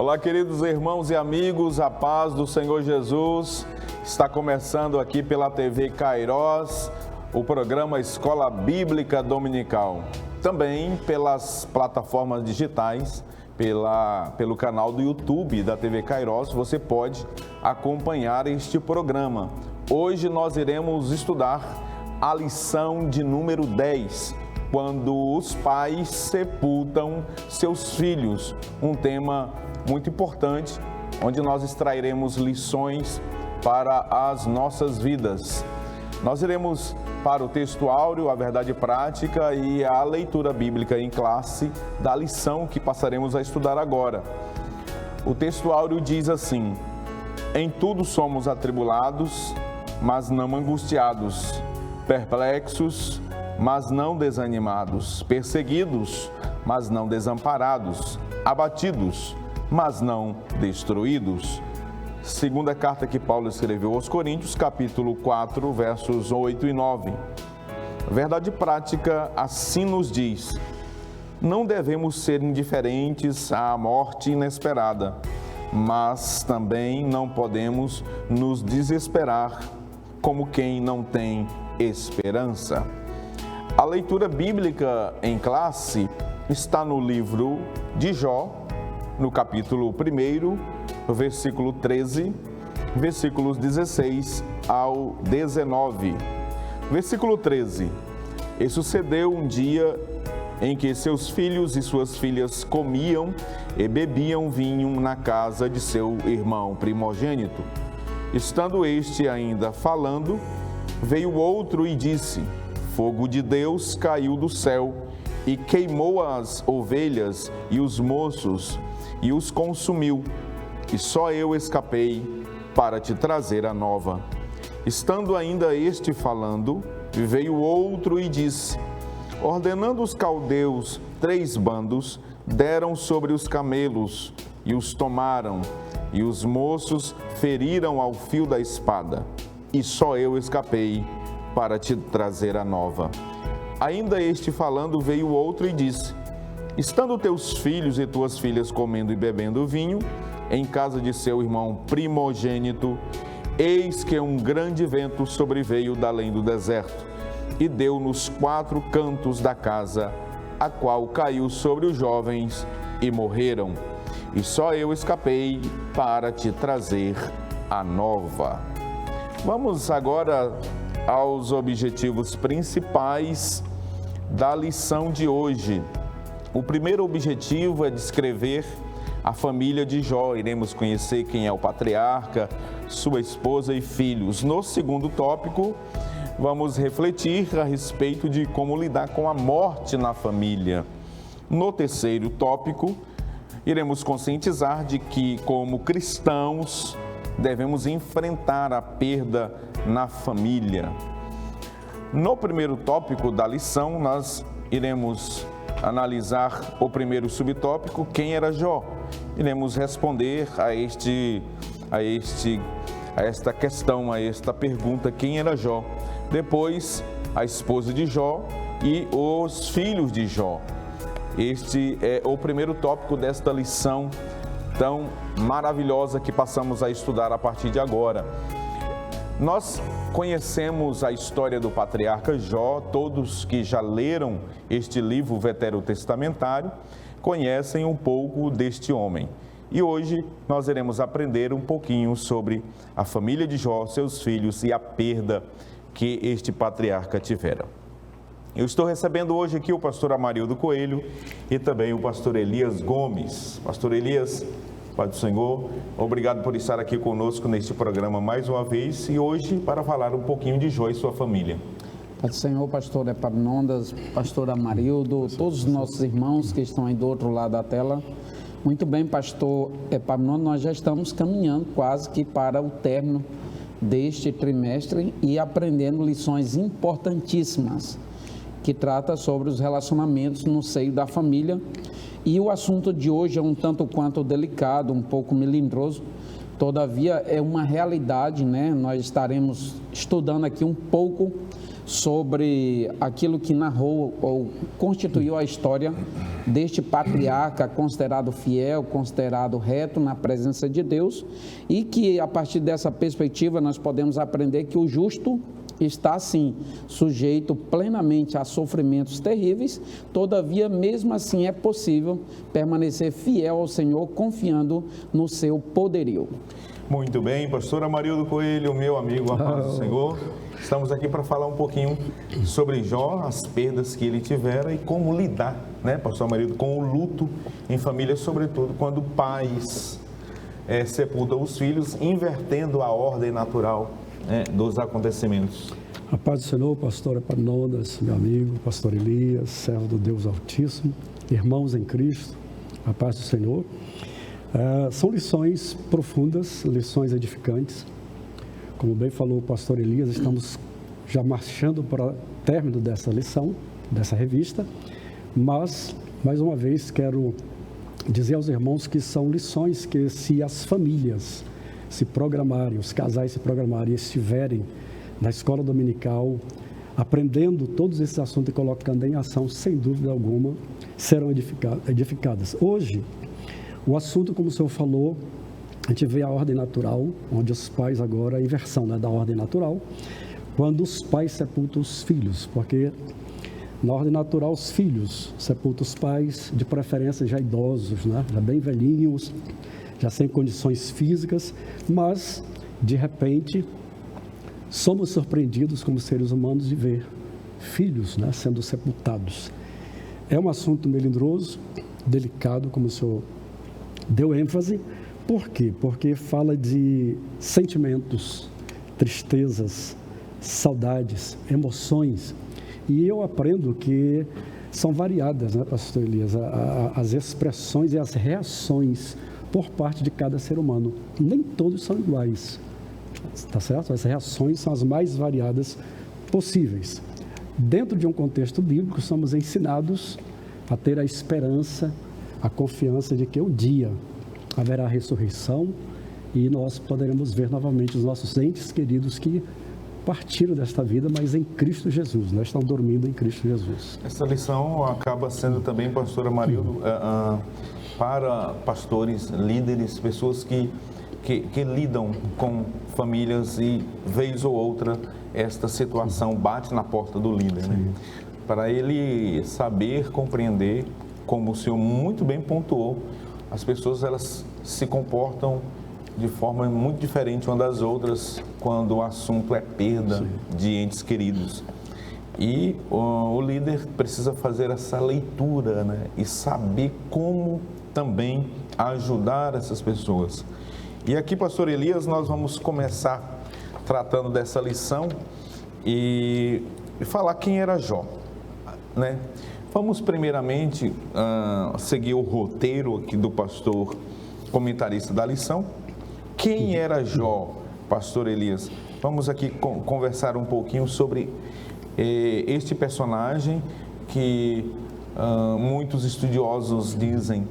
Olá, queridos irmãos e amigos, a paz do Senhor Jesus. Está começando aqui pela TV Kairos, o programa Escola Bíblica Dominical. Também pelas plataformas digitais, pelo canal do YouTube da TV Kairos, você pode acompanhar este programa. Hoje nós iremos estudar a lição de número 10, quando os pais sepultam seus filhos. Um tema muito importante, onde nós extrairemos lições para as nossas vidas. Nós iremos para o texto áureo, a verdade prática e a leitura bíblica em classe da lição que passaremos a estudar agora. O texto áureo diz assim: em tudo somos atribulados, mas não angustiados, perplexos, mas não desanimados, perseguidos, mas não desamparados, abatidos, mas não destruídos. Segunda carta que Paulo escreveu aos Coríntios, capítulo 4, versos 8 e 9. Verdade prática assim nos diz: não devemos ser indiferentes à morte inesperada, mas também não podemos nos desesperar como quem não tem esperança. A leitura bíblica em classe está no livro de Jó, no capítulo 1, versículo 13, versículos 16 ao 19. Versículo 13. E sucedeu um dia em que seus filhos e suas filhas comiam e bebiam vinho na casa de seu irmão primogênito. Estando este ainda falando, veio outro e disse: fogo de Deus caiu do céu e queimou as ovelhas e os moços e os consumiu, e só eu escapei para te trazer a nova. Estando ainda este falando, veio outro e disse: ordenando os caldeus 3 bandos, deram sobre os camelos e os tomaram, e os moços feriram ao fio da espada, e só eu escapei para te trazer a nova. Ainda este falando, veio outro e disse: estando teus filhos e tuas filhas comendo e bebendo vinho em casa de seu irmão primogênito, eis que um grande vento sobreveio da além do deserto e deu nos 4 cantos da casa, a qual caiu sobre os jovens e morreram. E só eu escapei para te trazer a nova. Vamos agora aos objetivos principais da lição de hoje. O primeiro objetivo é descrever a família de Jó. Iremos conhecer quem é o patriarca, sua esposa e filhos. No segundo tópico, vamos refletir a respeito de como lidar com a morte na família. No terceiro tópico, iremos conscientizar de que, como cristãos, devemos enfrentar a perda na família. No primeiro tópico da lição, nós iremos analisar o primeiro subtópico: quem era Jó? Iremos responder a esta questão, a esta pergunta: quem era Jó? Depois, a esposa de Jó e os filhos de Jó. Este é o primeiro tópico desta lição tão maravilhosa que passamos a estudar a partir de agora. Nós conhecemos a história do patriarca Jó. Todos que já leram este livro veterotestamentário conhecem um pouco deste homem. E hoje nós iremos aprender um pouquinho sobre a família de Jó, seus filhos e a perda que este patriarca tivera. Eu estou recebendo hoje aqui o pastor Amarildo Coelho e também o pastor Elias Gomes. Pastor Elias, Pai do Senhor, obrigado por estar aqui conosco neste programa mais uma vez e hoje para falar um pouquinho de Jó e sua família. Pai do Senhor, pastor Epaminondas, pastor Amarildo, todos os nossos irmãos que estão aí do outro lado da tela. Muito bem, pastor Epaminondas, nós já estamos caminhando quase que para o término deste trimestre e aprendendo lições importantíssimas que trata sobre os relacionamentos no seio da família. E o assunto de hoje é um tanto quanto delicado, um pouco melindroso, todavia é uma realidade, né? Nós estaremos estudando aqui um pouco sobre aquilo que narrou ou constituiu a história deste patriarca considerado fiel, considerado reto na presença de Deus, e que a partir dessa perspectiva nós podemos aprender que o justo está sim sujeito plenamente a sofrimentos terríveis, todavia mesmo assim é possível permanecer fiel ao Senhor, confiando no seu poderio. Muito bem, pastor Amarildo Coelho, meu amigo, a paz do Senhor. Estamos aqui para falar um pouquinho sobre Jó, as perdas que ele tivera e como lidar, né, pastor Amarildo, com o luto em família, sobretudo quando pais sepultam os filhos, invertendo a ordem natural dos acontecimentos. A paz do Senhor, pastor Epaminondas, meu amigo, pastor Elias, servo do Deus Altíssimo, irmãos em Cristo, a paz do Senhor. São lições profundas, lições edificantes. Como bem falou o pastor Elias, estamos já marchando para o término dessa lição, dessa revista, mas, mais uma vez, quero dizer aos irmãos que são lições que, se as famílias se programarem, os casais se programarem e estiverem na escola dominical, aprendendo todos esses assuntos e colocando em ação, sem dúvida alguma, serão edificadas. Hoje, o assunto, como o senhor falou, a gente vê a ordem natural, onde os pais agora, a inversão, né, da ordem natural, quando os pais sepultam os filhos, porque na ordem natural os filhos sepultam os pais, de preferência já idosos, né, já bem velhinhos, já sem condições físicas, mas de repente somos surpreendidos como seres humanos de ver filhos, né, sendo sepultados. É um assunto melindroso, delicado, como o senhor deu ênfase. Por quê? Porque fala de sentimentos, tristezas, saudades, emoções. E eu aprendo que são variadas, né, pastor Elias, as expressões e as reações por parte de cada ser humano. Nem todos são iguais, tá certo? As reações são as mais variadas possíveis. Dentro de um contexto bíblico, somos ensinados a ter a esperança, a confiança de que um dia haverá ressurreição e nós poderemos ver novamente os nossos entes queridos que partiram desta vida, mas em Cristo Jesus, né? Estão dormindo em Cristo Jesus. Essa lição acaba sendo também, pastor Amarildo, para pastores, líderes, pessoas que lidam com famílias e, vez ou outra, esta situação bate na porta do líder, né? Para ele saber, compreender, como o senhor muito bem pontuou, as pessoas elas se comportam de forma muito diferente uma das outras quando o assunto é perda de entes queridos. E o líder precisa fazer essa leitura, né, e saber como também ajudar essas pessoas. E aqui, pastor Elias, nós vamos começar tratando dessa lição e falar quem era Jó, né? Vamos primeiramente seguir o roteiro aqui do pastor comentarista da lição. Quem era Jó, pastor Elias? Vamos aqui conversar um pouquinho sobre este personagem que muitos estudiosos dizem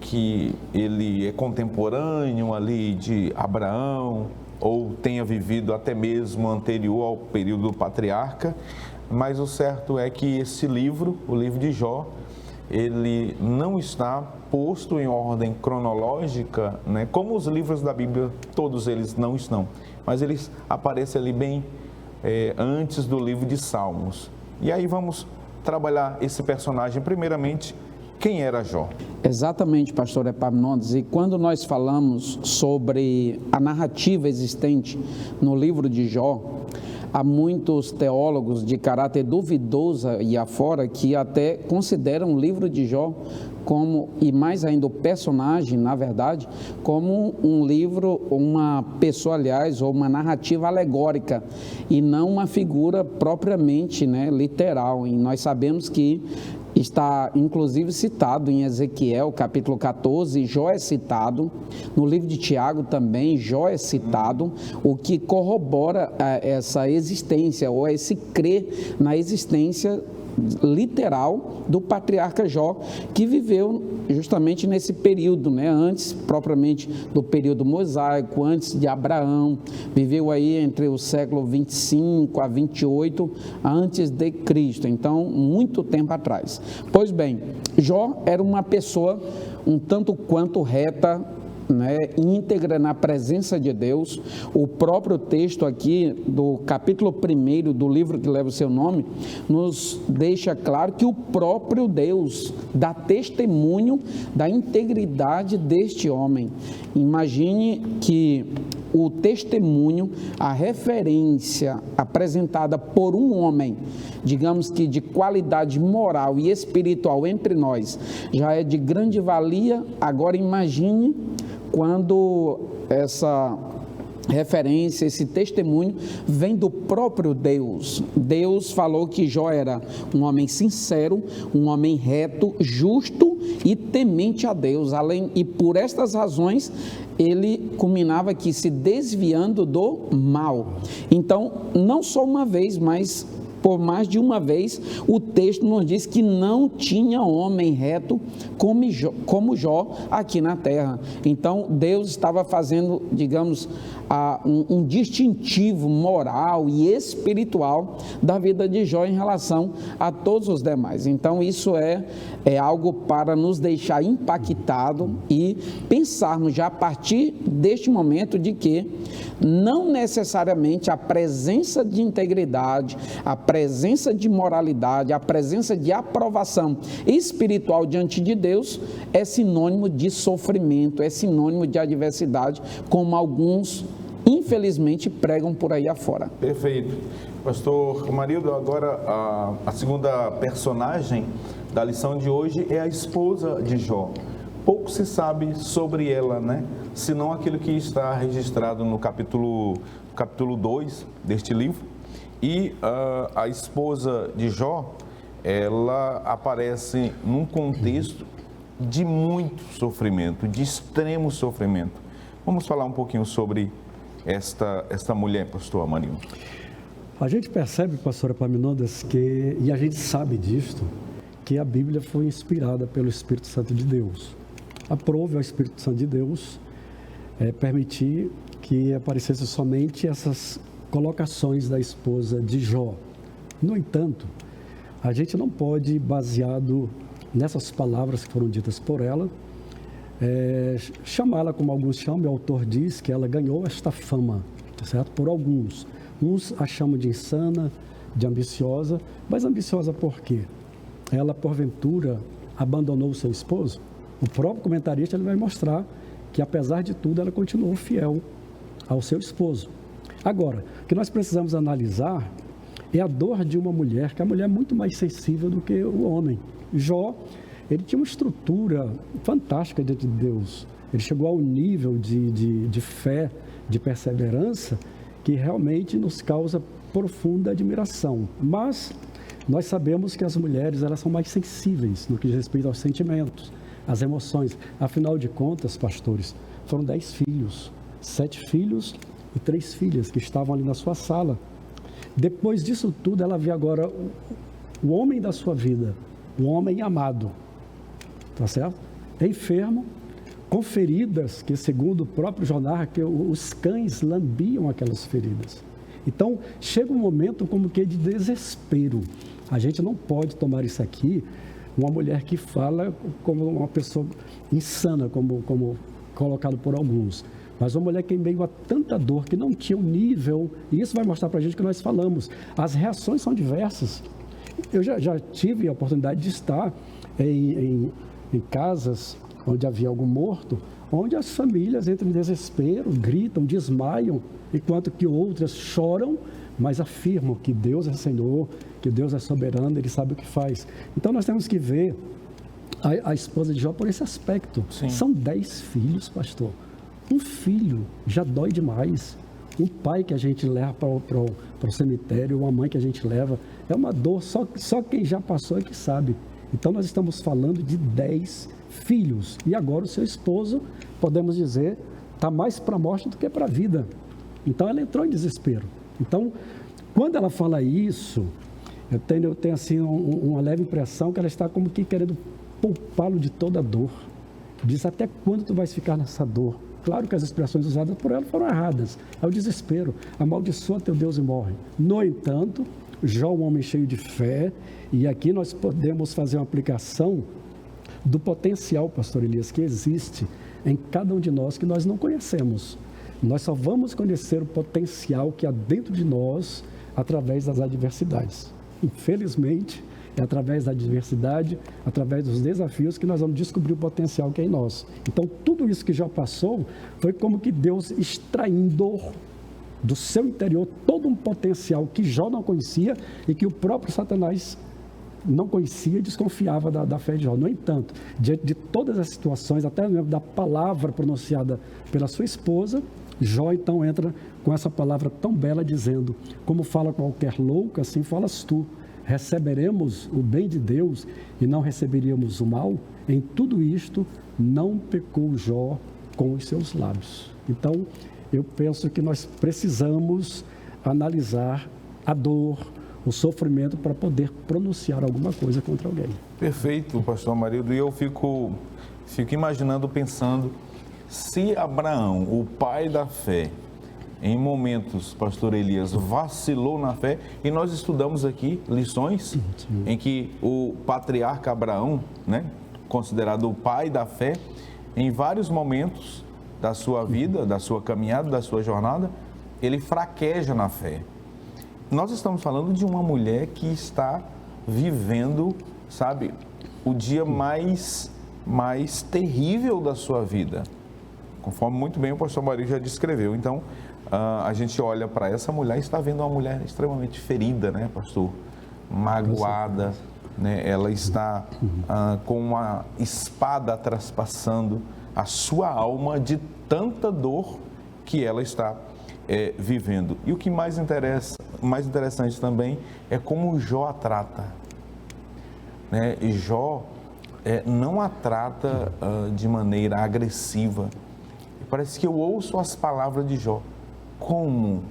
que ele é contemporâneo ali de Abraão, ou tenha vivido até mesmo anterior ao período do patriarca, mas o certo é que esse livro, o livro de Jó, ele não está posto em ordem cronológica, né, como os livros da Bíblia, todos eles não estão, mas eles aparecem ali bem antes do livro de Salmos. E aí vamos trabalhar esse personagem primeiramente. Quem era Jó? Exatamente, pastor Epaminondas, e quando nós falamos sobre a narrativa existente no livro de Jó, há muitos teólogos de caráter duvidoso e afora que até consideram o livro de Jó como, e mais ainda o personagem, na verdade, como um livro, uma pessoa, aliás, ou uma narrativa alegórica, e não uma figura propriamente, né, literal. E nós sabemos que está inclusive citado em Ezequiel, capítulo 14, Jó é citado, no livro de Tiago também, Jó é citado, o que corrobora essa existência, ou esse crer na existência literal do patriarca Jó, que viveu justamente nesse período, né? Antes propriamente do período mosaico, antes de Abraão, viveu aí entre o século 25 a 28 antes de Cristo, então muito tempo atrás. Pois bem, Jó era uma pessoa um tanto quanto reta, né, íntegra na presença de Deus. O próprio texto aqui do capítulo 1 do livro que leva o seu nome nos deixa claro que o próprio Deus dá testemunho da integridade deste homem. Imagine que o testemunho, a referência apresentada por um homem, digamos que de qualidade moral e espiritual entre nós, já é de grande valia. Agora imagine quando essa referência, esse testemunho vem do próprio Deus. Deus falou que Jó era um homem sincero, um homem reto, justo e temente a Deus. E por estas razões ele culminava aqui se desviando do mal. Então, não só uma vez, mas por mais de uma vez, o texto nos diz que não tinha homem reto como Jó aqui na terra. Então, Deus estava fazendo, digamos, um distintivo moral e espiritual da vida de Jó em relação a todos os demais. Então, isso é algo para nos deixar impactado e pensarmos já a partir deste momento de que não necessariamente a presença de integridade, a presença de moralidade, a presença de aprovação espiritual diante de Deus é sinônimo de sofrimento, é sinônimo de adversidade, como alguns, infelizmente, pregam por aí afora. Perfeito. Pastor Marildo, agora a segunda personagem da lição de hoje é a esposa de Jó. Pouco se sabe sobre ela, né? Senão aquilo que está registrado no capítulo 2 deste livro. E a esposa de Jó, ela aparece num contexto de muito sofrimento, de extremo sofrimento. Vamos falar um pouquinho sobre esta mulher, pastor Amarildo. A gente percebe, pastor Epaminondas, e a gente sabe disto, que a Bíblia foi inspirada pelo Espírito Santo de Deus. Aprove ao Espírito Santo de Deus permitir que aparecesse somente essas colocações da esposa de Jó. No entanto, a gente não pode, baseado nessas palavras que foram ditas por ela, chamá-la como alguns chamam, o autor diz que ela ganhou esta fama, certo? Por alguns. Uns a chamam de insana, de ambiciosa, mas ambiciosa por quê? Ela, porventura, abandonou o seu esposo? O próprio comentarista ele vai mostrar que, apesar de tudo, ela continuou fiel ao seu esposo. Agora, o que nós precisamos analisar é a dor de uma mulher, que a mulher é muito mais sensível do que o homem. Jó, ele tinha uma estrutura fantástica diante de Deus. Ele chegou ao nível de fé, de perseverança, que realmente nos causa profunda admiração. Mas nós sabemos que as mulheres elas são mais sensíveis no que diz respeito aos sentimentos, às emoções. Afinal de contas, pastores, foram 10 filhos, 7 filhos e 3 filhas que estavam ali na sua sala. Depois disso tudo, ela vê agora o homem da sua vida, o homem amado, tá certo? Enfermo, com feridas que, segundo o próprio jornal, que os cães lambiam aquelas feridas. Então, chega um momento como que de desespero. A gente não pode tomar isso aqui, uma mulher que fala como uma pessoa insana, como colocado por alguns. Mas uma mulher que em meio a tanta dor, que não tinha um nível, e isso vai mostrar para a gente que nós falamos, as reações são diversas. Eu já tive a oportunidade de estar em casas onde havia algum morto, onde as famílias entram em desespero, gritam, desmaiam, enquanto que outras choram, mas afirmam que Deus é Senhor, que Deus é soberano, Ele sabe o que faz. Então nós temos que ver a esposa de Jó por esse aspecto. Sim. São 10 filhos, pastor. Um filho já dói demais. Um pai que a gente leva para o cemitério, uma mãe que a gente leva, é uma dor, só quem já passou é que sabe. Então nós estamos falando de 10 filhos. E agora o seu esposo, podemos dizer, está mais para a morte do que para a vida. Então ela entrou em desespero. Então, quando ela fala isso, Eu tenho assim, uma leve impressão que ela está como que querendo poupá-lo de toda dor. Diz, até quando tu vais ficar nessa dor? Claro que as expressões usadas por ela foram erradas. É o desespero. Amaldiçoa teu Deus e morre. No entanto, Jó, um homem cheio de fé, e aqui nós podemos fazer uma aplicação do potencial, pastor Elias, que existe em cada um de nós que nós não conhecemos. Nós só vamos conhecer o potencial que há dentro de nós através das adversidades. Infelizmente, é através da adversidade, através dos desafios que nós vamos descobrir o potencial que é em nós. Então, tudo isso que já passou foi como que Deus extraindo do seu interior todo um potencial que Jó não conhecia e que o próprio Satanás não conhecia e desconfiava da fé de Jó. No entanto, diante de todas as situações, até mesmo da palavra pronunciada pela sua esposa, Jó então entra com essa palavra tão bela dizendo, como fala qualquer louco, assim falas tu, receberemos o bem de Deus e não receberíamos o mal? Em tudo isto não pecou Jó com os seus lábios. Então, eu penso que nós precisamos analisar a dor, o sofrimento para poder pronunciar alguma coisa contra alguém. Perfeito, pastor Amarildo. E eu fico imaginando, pensando, se Abraão, o pai da fé, em momentos, pastor Elias, vacilou na fé, e nós estudamos aqui lições em que o patriarca Abraão, né, considerado o pai da fé, em vários momentos da sua vida, da sua caminhada, da sua jornada, ele fraqueja na fé. Nós estamos falando de uma mulher que está vivendo, sabe, o dia mais terrível da sua vida, conforme muito bem o pastor Maria já descreveu. Então, a gente olha para essa mulher e está vendo uma mulher extremamente ferida, né, pastor? Magoada, né? Ela está com uma espada traspassando a sua alma de tanta dor que ela está vivendo. E o que mais interessante também é como Jó a trata, né? E Jó não a trata de maneira agressiva. Parece que eu ouço as palavras de Jó como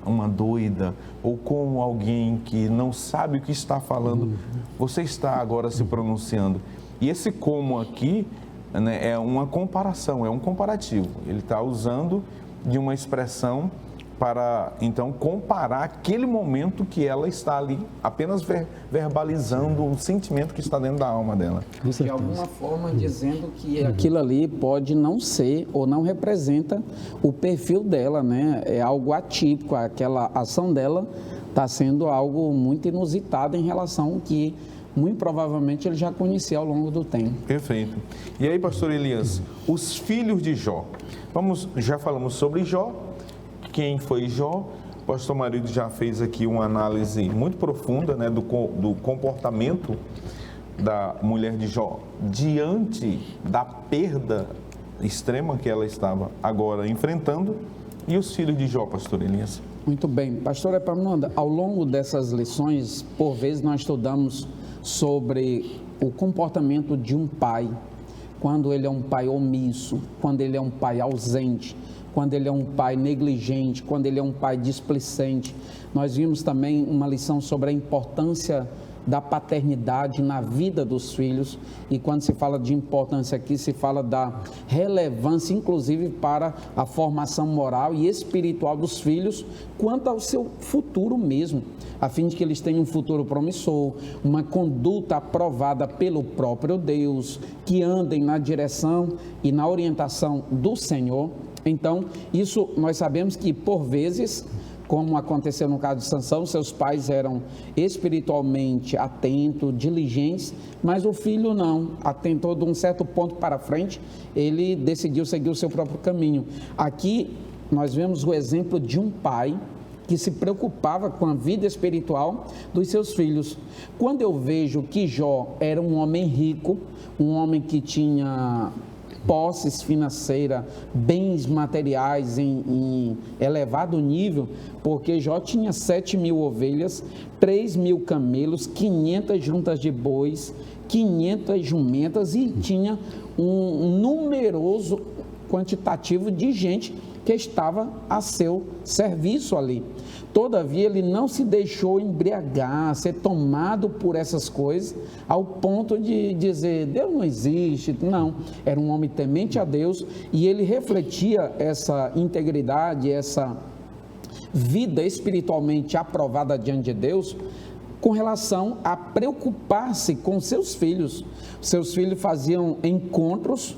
uma doida, ou como alguém que não sabe o que está falando. Você está agora se pronunciando. E esse como aqui, né, é uma comparação, é um comparativo. Ele está usando de uma expressão para, então, comparar aquele momento que ela está ali, apenas verbalizando o sentimento que está dentro da alma dela. De alguma forma dizendo que aquilo ali pode não ser ou não representa o perfil dela, né? É algo atípico, aquela ação dela está sendo algo muito inusitado em relação ao que muito provavelmente ele já conhecia ao longo do tempo. Perfeito. E aí, pastor Elias, os filhos de Jó. Já falamos sobre Jó, quem foi Jó. O pastor Marido já fez aqui uma análise muito profunda, né, do comportamento da mulher de Jó diante da perda extrema que ela estava agora enfrentando. E os filhos de Jó, pastor Elias? Muito bem. Pastor Epaminondas, ao longo dessas lições, por vezes nós estudamos sobre o comportamento de um pai, quando ele é um pai omisso, quando ele é um pai ausente, quando ele é um pai negligente, quando ele é um pai displicente. Nós vimos também uma lição sobre a importância da paternidade na vida dos filhos, e quando se fala de importância aqui, se fala da relevância, inclusive para a formação moral e espiritual dos filhos, quanto ao seu futuro mesmo, a fim de que eles tenham um futuro promissor, uma conduta aprovada pelo próprio Deus, que andem na direção e na orientação do Senhor. Então, isso nós sabemos que, por vezes, como aconteceu no caso de Sansão, seus pais eram espiritualmente atentos, diligentes, mas o filho não, atentou de um certo ponto para frente, ele decidiu seguir o seu próprio caminho. Aqui nós vemos o exemplo de um pai que se preocupava com a vida espiritual dos seus filhos. Quando eu vejo que Jó era um homem rico, um homem que tinha posses financeiras, bens materiais em elevado nível, porque Jó tinha 7.000 ovelhas, 3.000 camelos, 500 juntas de bois, 500 jumentas e tinha um numeroso quantitativo de gente que estava a seu serviço ali. Todavia, ele não se deixou embriagar, ser tomado por essas coisas, ao ponto de dizer, Deus não existe. Não, era um homem temente a Deus e ele refletia essa integridade, essa vida espiritualmente aprovada diante de Deus, com relação a preocupar-se com seus filhos. Seus filhos faziam encontros,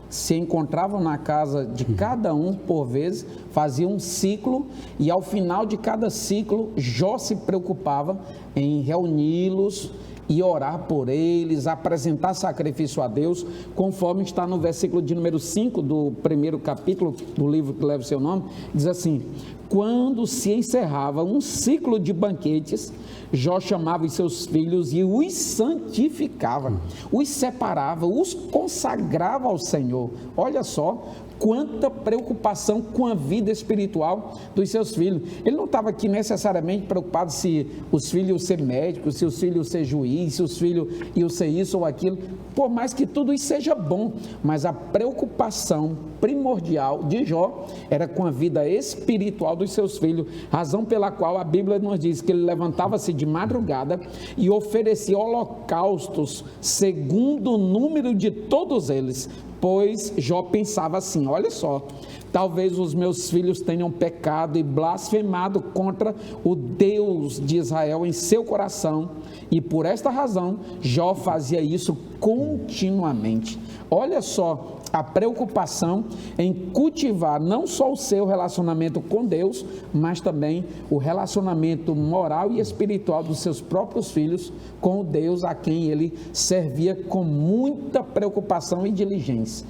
se encontravam na casa de cada um por vez, faziam um ciclo e ao final de cada ciclo, Jó se preocupava em reuni-los e orar por eles, apresentar sacrifício a Deus, conforme está no versículo de número 5 do primeiro capítulo do livro que leva o seu nome, diz assim: quando se encerrava um ciclo de banquetes, Jó chamava os seus filhos e os santificava, os separava, os consagrava ao Senhor. Olha só quanta preocupação com a vida espiritual dos seus filhos. Ele não estava aqui necessariamente preocupado se os filhos iam ser médicos, se os filhos iam ser juiz, se os filhos iam ser isso ou aquilo, por mais que tudo isso seja bom, mas a preocupação primordial de Jó era com a vida espiritual dos seus filhos, razão pela qual a Bíblia nos diz que ele levantava-se de madrugada e oferecia holocaustos segundo o número de todos eles, pois Jó pensava assim, olha só, talvez os meus filhos tenham pecado e blasfemado contra o Deus de Israel em seu coração, e por esta razão Jó fazia isso continuamente. Olha só a preocupação em cultivar não só o seu relacionamento com Deus, mas também o relacionamento moral e espiritual dos seus próprios filhos com o Deus a quem ele servia com muita preocupação e diligência.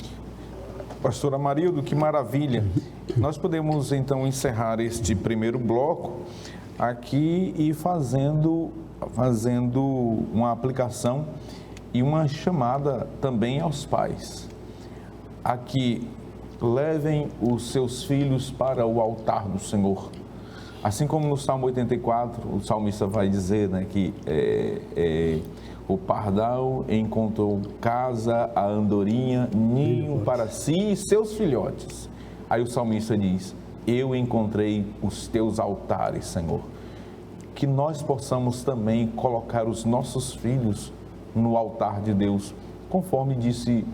Pastor Amarildo, que maravilha! Nós podemos então encerrar este primeiro bloco aqui e fazendo uma aplicação e uma chamada também aos pais. Aqui, levem os seus filhos para o altar do Senhor. Assim como no Salmo 84, o salmista vai dizer, né, que o pardal encontrou casa, a andorinha, ninho para si e seus filhotes. Aí o salmista diz, eu encontrei os teus altares, Senhor. Que nós possamos também colocar os nossos filhos no altar de Deus, conforme disse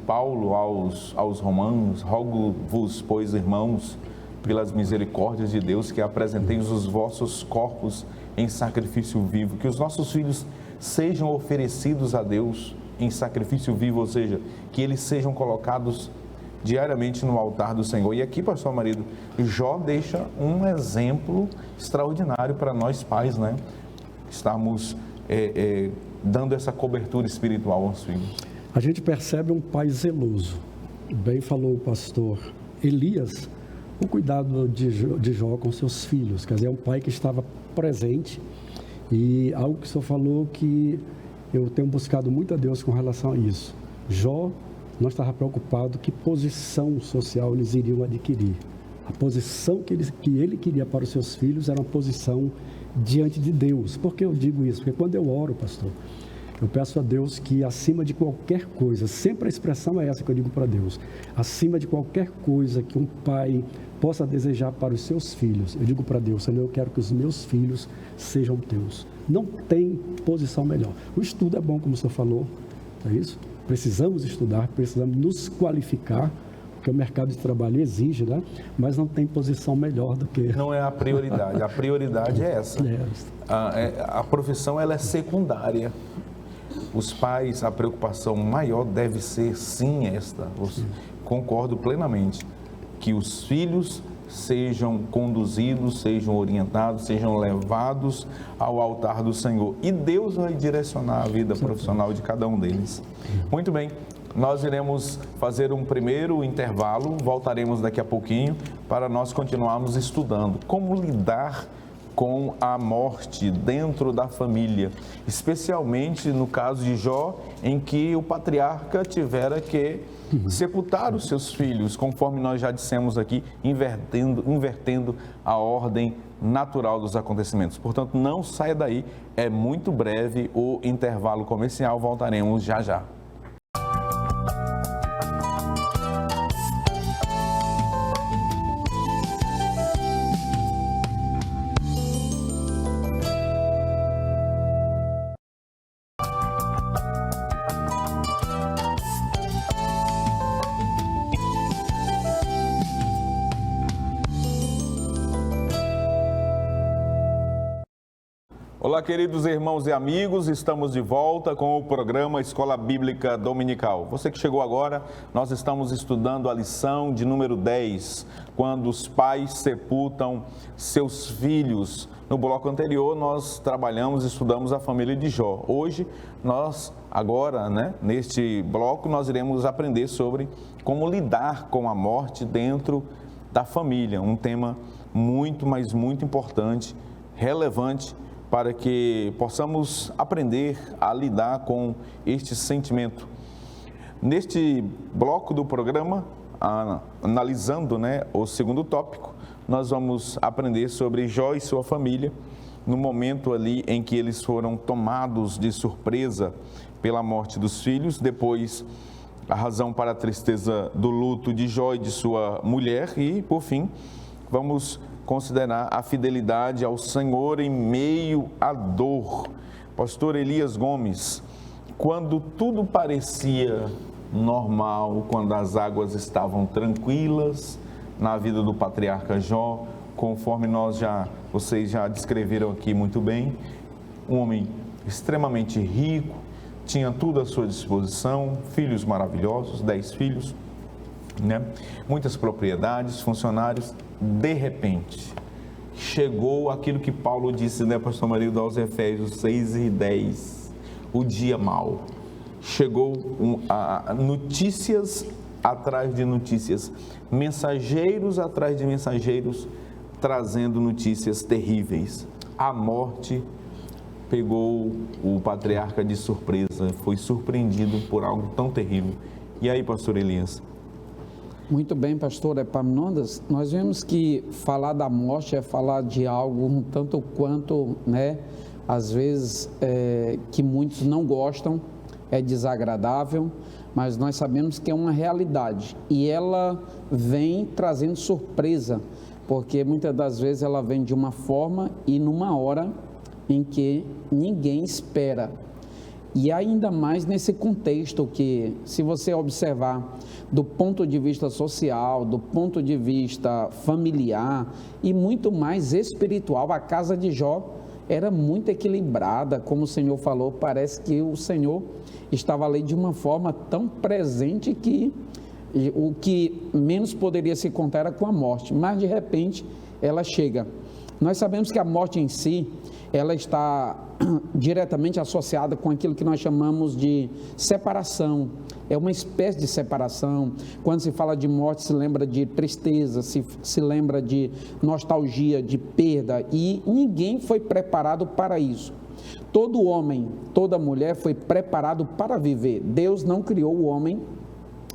Paulo aos romanos, rogo-vos, pois, irmãos, pelas misericórdias de Deus, que apresenteis os vossos corpos em sacrifício vivo, que os nossos filhos sejam oferecidos a Deus em sacrifício vivo, ou seja, que eles sejam colocados diariamente no altar do Senhor. E aqui, pastor Marido, Jó deixa um exemplo extraordinário para nós pais, né? Estamos dando essa cobertura espiritual aos filhos. A gente percebe um pai zeloso. Bem falou o pastor Elias, o cuidado de Jó com seus filhos. Quer dizer, é um pai que estava presente. E algo que o senhor falou que eu tenho buscado muito a Deus com relação a isso. Jó não estava preocupado que posição social eles iriam adquirir. A posição que ele queria para os seus filhos era uma posição diante de Deus. Por que eu digo isso? Porque quando eu oro, pastor, eu peço a Deus que acima de qualquer coisa, sempre a expressão é essa que eu digo para Deus, acima de qualquer coisa que um pai possa desejar para os seus filhos, eu digo para Deus, Senhor, eu quero que os meus filhos sejam teus. Não tem posição melhor. O estudo é bom, como o senhor falou, é isso? Precisamos estudar, precisamos nos qualificar, porque o mercado de trabalho exige, né? Mas não tem posição melhor do que... Não é a prioridade é essa. A profissão ela é secundária. Os pais, a preocupação maior deve ser sim esta. Concordo plenamente, que os filhos sejam conduzidos, sejam orientados, sejam levados ao altar do Senhor. E Deus vai direcionar a vida profissional de cada um deles. Muito bem, nós iremos fazer um primeiro intervalo, voltaremos daqui a pouquinho para nós continuarmos estudando como lidar com a morte dentro da família, especialmente no caso de Jó, em que o patriarca tivera que sepultar os seus filhos, conforme nós já dissemos aqui, invertendo a ordem natural dos acontecimentos. Portanto, não saia daí, é muito breve o intervalo comercial, voltaremos já já. Olá, queridos irmãos e amigos, estamos de volta com o programa Escola Bíblica Dominical. Você que chegou agora, nós estamos estudando a lição de número 10, quando os pais sepultam seus filhos. No bloco anterior, nós estudamos a família de Jó. Hoje, neste bloco, nós iremos aprender sobre como lidar com a morte dentro da família. Um tema muito, mas muito importante, relevante, para que possamos aprender a lidar com este sentimento. Neste bloco do programa, analisando o segundo tópico, nós vamos aprender sobre Jó e sua família, no momento ali em que eles foram tomados de surpresa pela morte dos filhos, depois a razão para a tristeza do luto de Jó e de sua mulher e, por fim, vamos considerar a fidelidade ao Senhor em meio à dor. Pastor Elias Gomes, quando tudo parecia normal, quando as águas estavam tranquilas na vida do patriarca Jó, conforme vocês já descreveram aqui muito bem, um homem extremamente rico, tinha tudo à sua disposição, filhos maravilhosos, 10 filhos, muitas propriedades, funcionários. De repente, chegou aquilo que Paulo disse, pastor Marildo, aos Efésios 6 e 10, o dia mau. Chegou notícias atrás de notícias, mensageiros atrás de mensageiros, trazendo notícias terríveis. A morte pegou o patriarca de surpresa, foi surpreendido por algo tão terrível. E aí, pastor Elias? Muito bem, pastor Epaminondas, nós vemos que falar da morte é falar de algo um tanto quanto, às vezes, que muitos não gostam, é desagradável, mas nós sabemos que é uma realidade e ela vem trazendo surpresa, porque muitas das vezes ela vem de uma forma e numa hora em que ninguém espera. E ainda mais nesse contexto que, se você observar do ponto de vista social, do ponto de vista familiar e muito mais espiritual, a casa de Jó era muito equilibrada, como o Senhor falou, parece que o Senhor estava ali de uma forma tão presente que o que menos poderia se contar era com a morte, mas de repente ela chega. Nós sabemos que a morte em si, ela está diretamente associada com aquilo que nós chamamos de separação. É uma espécie de separação. Quando se fala de morte, se lembra de tristeza, se lembra de nostalgia, de perda, e ninguém foi preparado para isso. Todo homem, toda mulher foi preparado para viver. Deus não criou o homem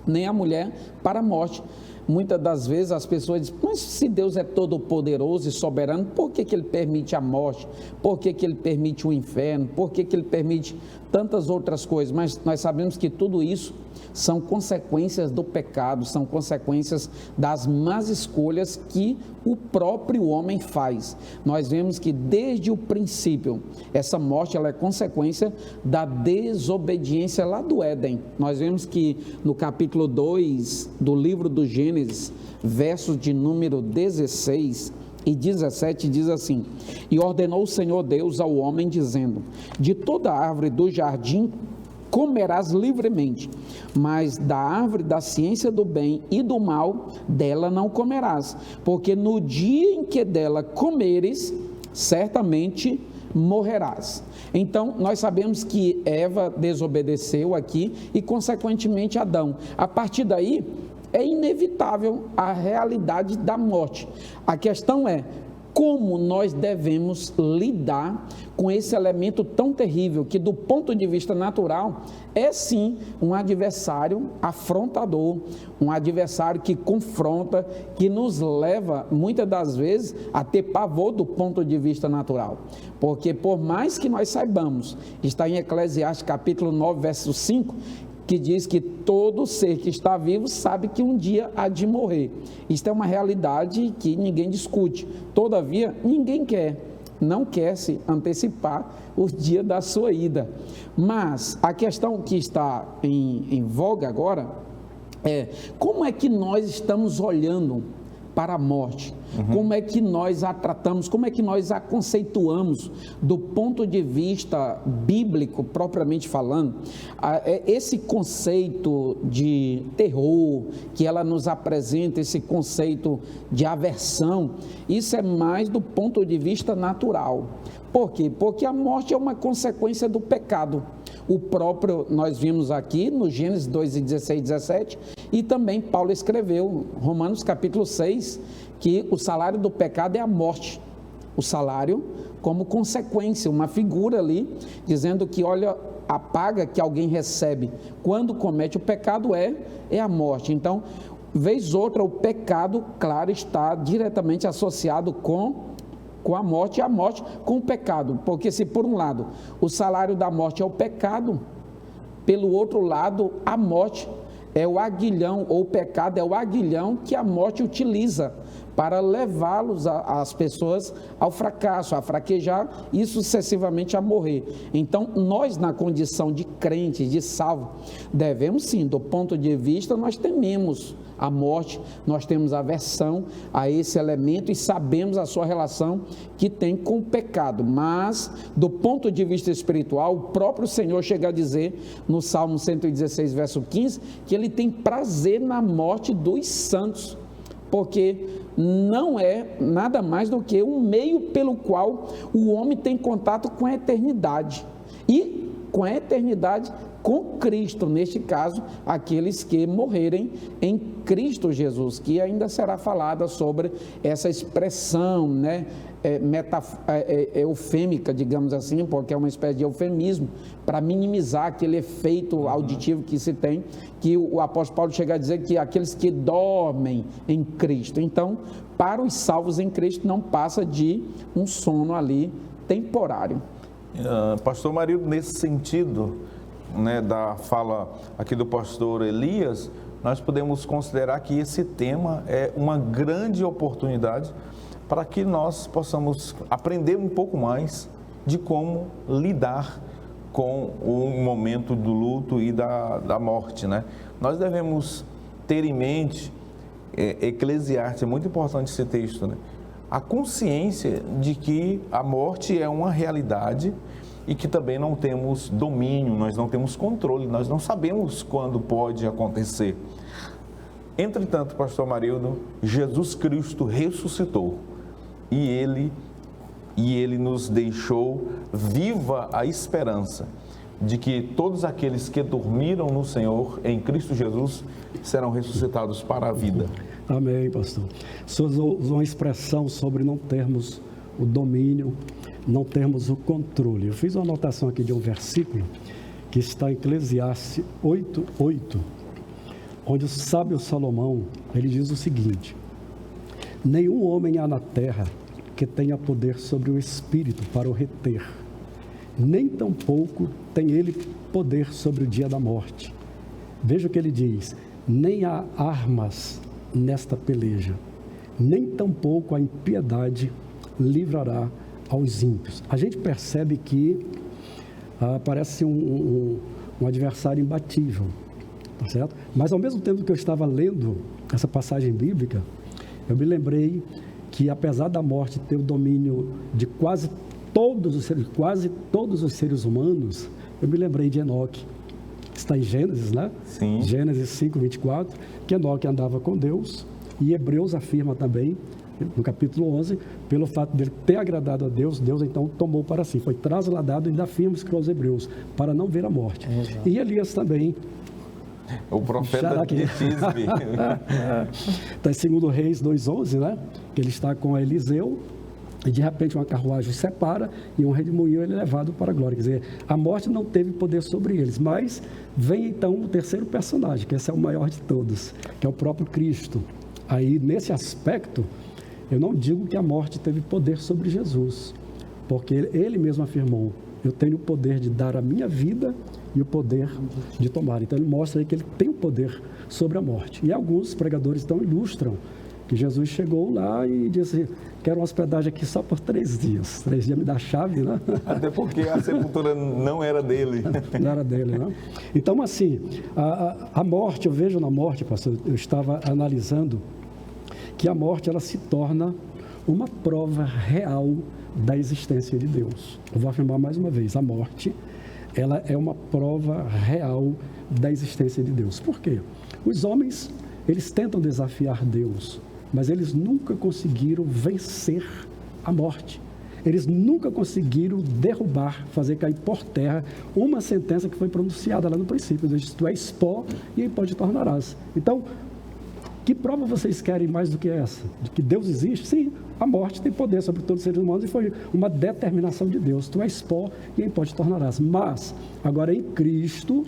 nem a mulher para a morte. Muitas das vezes as pessoas dizem, mas se Deus é todo poderoso e soberano, por que Ele permite a morte? Por que Ele permite o inferno? Por que Ele permite tantas outras coisas? Mas nós sabemos que tudo isso são consequências do pecado, são consequências das más escolhas que o próprio homem faz. Nós vemos que desde o princípio, essa morte ela é consequência da desobediência lá do Éden. Nós vemos que no capítulo 2 do livro do Gênesis, versos de número 16 e 17, diz assim: e ordenou o Senhor Deus ao homem, dizendo, de toda árvore do jardim comerás livremente, mas da árvore da ciência do bem e do mal, dela não comerás, porque no dia em que dela comeres, certamente morrerás. Então, nós sabemos que Eva desobedeceu aqui e, consequentemente, Adão. A partir daí, é inevitável a realidade da morte. A questão é, como nós devemos lidar com esse elemento tão terrível que, do ponto de vista natural, é sim um adversário afrontador, um adversário que confronta, que nos leva, muitas das vezes, a ter pavor do ponto de vista natural. Porque, por mais que nós saibamos, está em Eclesiastes capítulo 9, verso 5, que diz que todo ser que está vivo sabe que um dia há de morrer. Isto é uma realidade que ninguém discute. Todavia, ninguém não quer se antecipar o dia da sua ida. Mas a questão que está em voga agora é como é que nós estamos olhando para a morte. Como é que nós a tratamos, como é que nós a conceituamos do ponto de vista bíblico, propriamente falando. Esse conceito de terror que ela nos apresenta, esse conceito de aversão, isso é mais do ponto de vista natural. Por quê? Porque a morte é uma consequência do pecado. O próprio, nós vimos aqui no Gênesis 2, 16 e 17, e também Paulo escreveu, Romanos capítulo 6, que o salário do pecado é a morte. O salário como consequência, uma figura ali, dizendo que, olha, a paga que alguém recebe quando comete o pecado é a morte. Então, vez outra, o pecado, claro, está diretamente associado com a morte, e a morte com o pecado, porque se por um lado o salário da morte é o pecado, pelo outro lado a morte é o aguilhão, ou o pecado é o aguilhão que a morte utiliza para levá-los, as pessoas, ao fracasso, a fraquejar e sucessivamente a morrer. Então nós, na condição de crentes, de salvo, devemos sim, do ponto de vista, nós tememos a morte, nós temos aversão a esse elemento e sabemos a sua relação que tem com o pecado, mas do ponto de vista espiritual, o próprio Senhor chega a dizer no Salmo 116, verso 15, que Ele tem prazer na morte dos santos, porque não é nada mais do que um meio pelo qual o homem tem contato com a eternidade, e com a eternidade com Cristo, neste caso, aqueles que morrerem em Cristo Jesus, que ainda será falada sobre essa expressão, né, eufêmica, digamos assim, porque é uma espécie de eufemismo, para minimizar aquele efeito auditivo que se tem, que o apóstolo Paulo chega a dizer que aqueles que dormem em Cristo. Então, para os salvos em Cristo, não passa de um sono ali temporário. Pastor Marildo, nesse sentido, né, da fala aqui do pastor Elias, nós podemos considerar que esse tema é uma grande oportunidade para que nós possamos aprender um pouco mais de como lidar com o momento do luto e da morte, né? Nós devemos ter em mente, Eclesiastes, é muito importante esse texto, né? A consciência de que a morte é uma realidade e que também não temos domínio, nós não temos controle, nós não sabemos quando pode acontecer. Entretanto, pastor Marildo, Jesus Cristo ressuscitou e ele nos deixou viva a esperança de que todos aqueles que dormiram no Senhor, em Cristo Jesus, serão ressuscitados para a vida. Amém, pastor. O senhor usou uma expressão sobre não termos o domínio, não termos o controle. Eu fiz uma anotação aqui de um versículo que está em Eclesiastes 8:8, onde o sábio Salomão, ele diz o seguinte: nenhum homem há na terra que tenha poder sobre o espírito para o reter, nem tampouco tem ele poder sobre o dia da morte. Veja o que ele diz: nem há armas nesta peleja, nem tampouco a impiedade livrará aos ímpios. A gente percebe que parece um adversário imbatível, tá certo? Mas ao mesmo tempo que eu estava lendo essa passagem bíblica, eu me lembrei que apesar da morte ter o domínio de quase todos os seres humanos, eu me lembrei de Enoque, que está em Gênesis, né? Sim. Gênesis 5:24, que Enoque andava com Deus, e Hebreus afirma também, no capítulo 11, pelo fato dele ter agradado a Deus, Deus então tomou para si, foi trasladado, ainda afirma escreveu aos Hebreus, para não ver a morte. Exato. E Elias também, O profeta de Tisbe. Está em 2 Reis 2:11, né? Que ele está com Eliseu, e de repente uma carruagem separa e um redemoinho ele é levado para a glória. Quer dizer, a morte não teve poder sobre eles, mas vem então o terceiro personagem, que esse é o maior de todos, que é o próprio Cristo. Aí, nesse aspecto, eu não digo que a morte teve poder sobre Jesus, porque ele mesmo afirmou: eu tenho o poder de dar a minha vida e o poder de tomar. Então ele mostra aí que ele tem o poder sobre a morte. E alguns pregadores então ilustram que Jesus chegou lá e disse: quero uma hospedagem aqui só por 3 dias. 3 dias me dá a chave, né? Até porque a sepultura não era dele. Não era dele, né? Então, assim, a morte, eu vejo na morte, pastor, eu estava analisando que a morte ela se torna uma prova real da existência de Deus. Eu vou afirmar mais uma vez, a morte ela é uma prova real da existência de Deus. Por quê? Os homens, eles tentam desafiar Deus, mas eles nunca conseguiram vencer a morte. Eles nunca conseguiram derrubar, fazer cair por terra uma sentença que foi pronunciada lá no princípio. Deus disse, tu és pó e em pó te tornarás. Então, que prova vocês querem mais do que essa? De que Deus existe? Sim, a morte tem poder sobre todos os seres humanos e foi uma determinação de Deus. Tu és pó e em pó te tornarás. Mas, agora em Cristo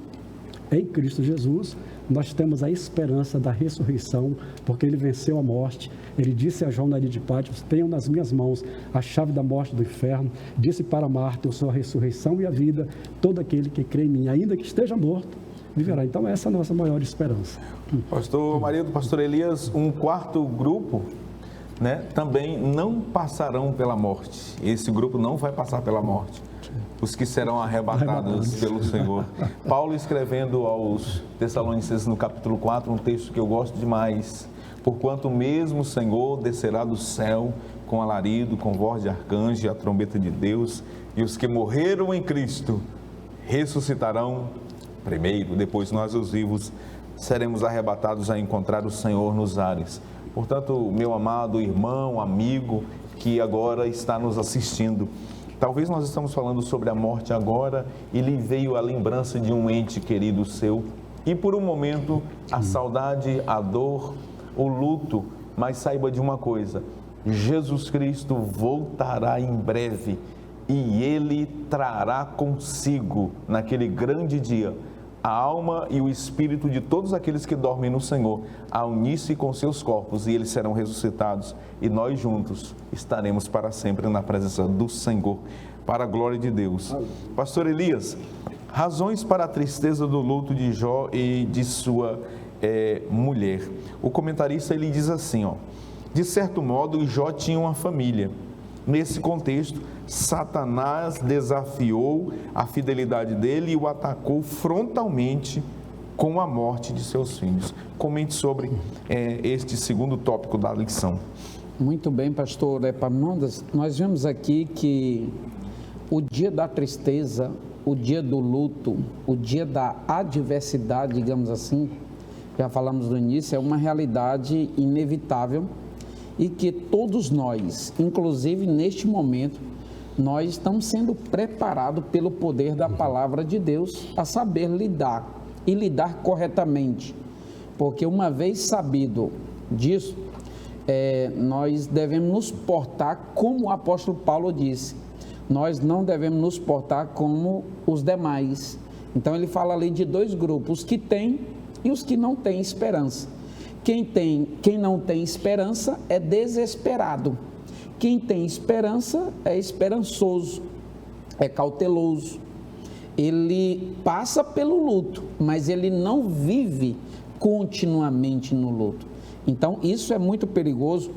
Jesus, nós temos a esperança da ressurreição, porque Ele venceu a morte. Ele disse a João na ilha de Patmos, tenho nas minhas mãos a chave da morte e do inferno. Disse para Marta, eu sou a ressurreição e a vida. Todo aquele que crê em mim, ainda que esteja morto, viverá. Então essa é a nossa maior esperança. Pastor Marido, pastor Elias, um quarto grupo, né, também não passarão pela morte. Esse grupo não vai passar pela morte. Os que serão arrebatados pelo Senhor. Paulo escrevendo aos Tessalonicenses no capítulo 4, um texto que eu gosto demais. Porquanto mesmo o Senhor descerá do céu com alarido, com voz de arcanjo e a trombeta de Deus, e os que morreram em Cristo ressuscitarão primeiro, depois nós os vivos seremos arrebatados a encontrar o Senhor nos ares. Portanto, meu amado irmão, amigo, que agora está nos assistindo, talvez nós estamos falando sobre a morte agora e lhe veio a lembrança de um ente querido seu e por um momento a saudade, a dor, o luto, mas saiba de uma coisa, Jesus Cristo voltará em breve e Ele trará consigo naquele grande dia a alma e o espírito de todos aqueles que dormem no Senhor a unir-se com seus corpos e eles serão ressuscitados e nós juntos estaremos para sempre na presença do Senhor, para a glória de Deus. Pastor Elias, razões para a tristeza do luto de Jó e de sua mulher. O comentarista ele diz assim, de certo modo Jó tinha uma família. Nesse contexto, Satanás desafiou a fidelidade dele e o atacou frontalmente com a morte de seus filhos. Comente sobre este segundo tópico da lição. Muito bem, pastor Epaminondas. Nós vemos aqui que o dia da tristeza, o dia do luto, o dia da adversidade, digamos assim, já falamos no início, é uma realidade inevitável e que todos nós, inclusive neste momento, nós estamos sendo preparados pelo poder da palavra de Deus a saber lidar e lidar corretamente, porque uma vez sabido disso, nós devemos nos portar como o apóstolo Paulo disse, nós não devemos nos portar como os demais. Então ele fala ali de dois grupos, os que têm e os que não têm esperança. Quem não tem esperança é desesperado. Quem tem esperança é esperançoso, é cauteloso. Ele passa pelo luto, mas ele não vive continuamente no luto. Então, isso é muito perigoso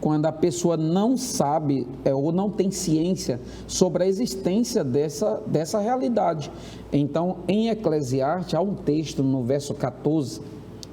quando a pessoa não sabe ou não tem ciência sobre a existência dessa realidade. Então, em Eclesiastes, há um texto no verso 14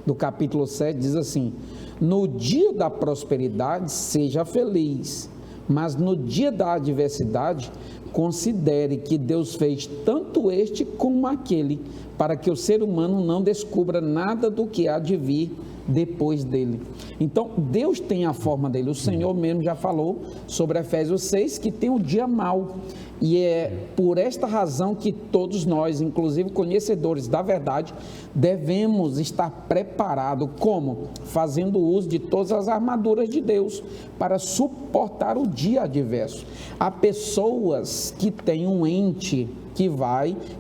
do capítulo 7, diz assim: no dia da prosperidade seja feliz, mas no dia da adversidade considere que Deus fez tanto este como aquele, para que o ser humano não descubra nada do que há de vir depois dele. Então, Deus tem a forma dele. O Senhor mesmo já falou sobre Efésios 6, que tem o dia mau. E é por esta razão que todos nós, inclusive conhecedores da verdade, devemos estar preparados. Como? Fazendo uso de todas as armaduras de Deus para suportar o dia adverso. Há pessoas que têm um ente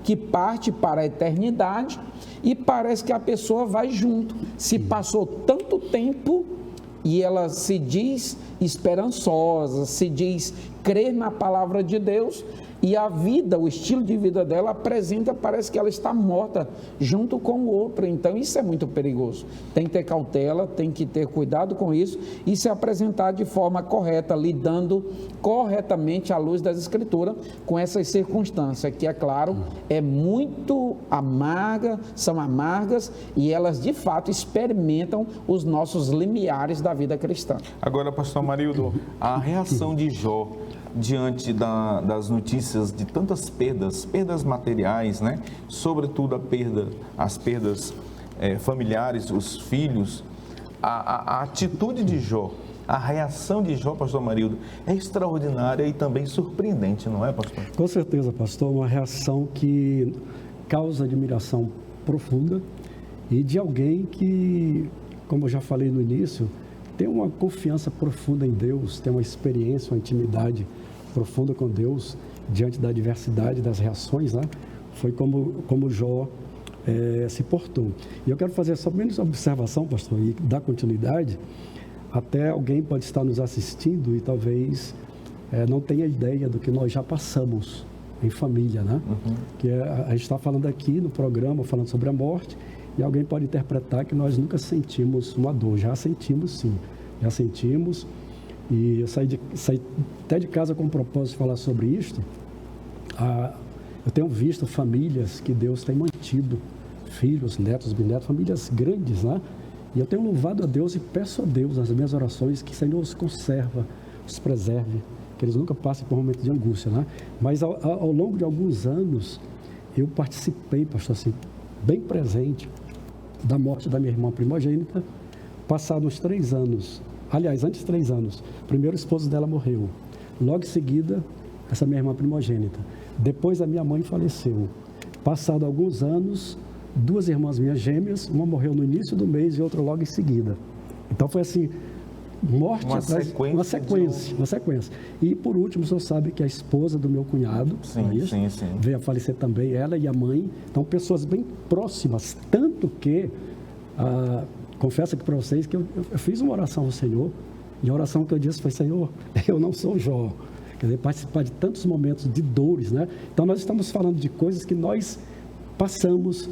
que parte para a eternidade e parece que a pessoa vai junto. Se passou tanto tempo e ela se diz esperançosa, se diz crer na palavra de Deus, e a vida, o estilo de vida dela apresenta, parece que ela está morta junto com o outro. Então isso é muito perigoso. Tem que ter cautela, tem que ter cuidado com isso e se apresentar de forma correta, lidando corretamente à luz das Escrituras com essas circunstâncias, que é claro, é muito amarga, são amargas e elas de fato experimentam os nossos limiares da vida cristã. Agora, pastor Amarildo, a reação de Jó diante das notícias de tantas perdas materiais, né? Sobretudo as perdas familiares, os filhos, a atitude de Jó, a reação de Jó, pastor Amarildo, é extraordinária e também surpreendente, não é, pastor? Com certeza, pastor, uma reação que causa admiração profunda e de alguém que, como eu já falei no início, tem uma confiança profunda em Deus, tem uma experiência, uma intimidade profunda com Deus diante da diversidade das reações, né? Foi como Jó se portou. E eu quero fazer só menos observação, pastor, e dar continuidade. Até alguém pode estar nos assistindo e talvez não tenha ideia do que nós já passamos em família, né? Que a gente está falando aqui no programa, falando sobre a morte, e alguém pode interpretar que nós nunca sentimos uma dor. Já sentimos sim, já sentimos. E eu saí até de casa com o propósito de falar sobre isto. Eu tenho visto famílias que Deus tem mantido, filhos, netos, bisnetos, famílias grandes, né? E eu tenho louvado a Deus e peço a Deus nas minhas orações que o Senhor os conserva, os preserve, que eles nunca passem por um momento de angústia, né? Mas ao longo de alguns anos, eu participei, pastor, assim, bem presente, da morte da minha irmã primogênita. Passados uns 3 anos, aliás, antes de 3 anos, primeiro o esposo dela morreu. Logo em seguida, essa minha irmã primogênita. Depois a minha mãe faleceu. Passado alguns anos, 2 irmãs minhas gêmeas, uma morreu no início do mês e outra logo em seguida. Então foi assim, morte atrás, uma sequência. E por último, o senhor sabe que a esposa do meu cunhado, sim. Veio a falecer também, ela e a mãe. Então pessoas bem próximas, tanto que, confesso aqui para vocês que eu fiz uma oração ao Senhor, e a oração que eu disse foi: Senhor, eu não sou Jó. Quer dizer, participar de tantos momentos de dores, né? Então nós estamos falando de coisas que nós passamos,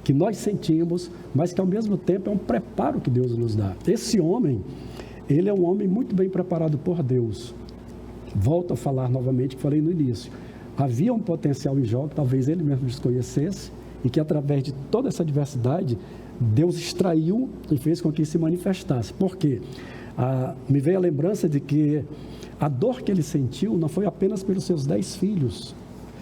que nós sentimos, mas que ao mesmo tempo é um preparo que Deus nos dá. Esse homem, ele é um homem muito bem preparado por Deus. Volto a falar novamente, que falei no início. Havia um potencial em Jó que talvez ele mesmo desconhecesse e que através de toda essa diversidade, Deus extraiu e fez com que se manifestasse. Por quê? Me veio a lembrança de que a dor que ele sentiu não foi apenas pelos seus 10 filhos.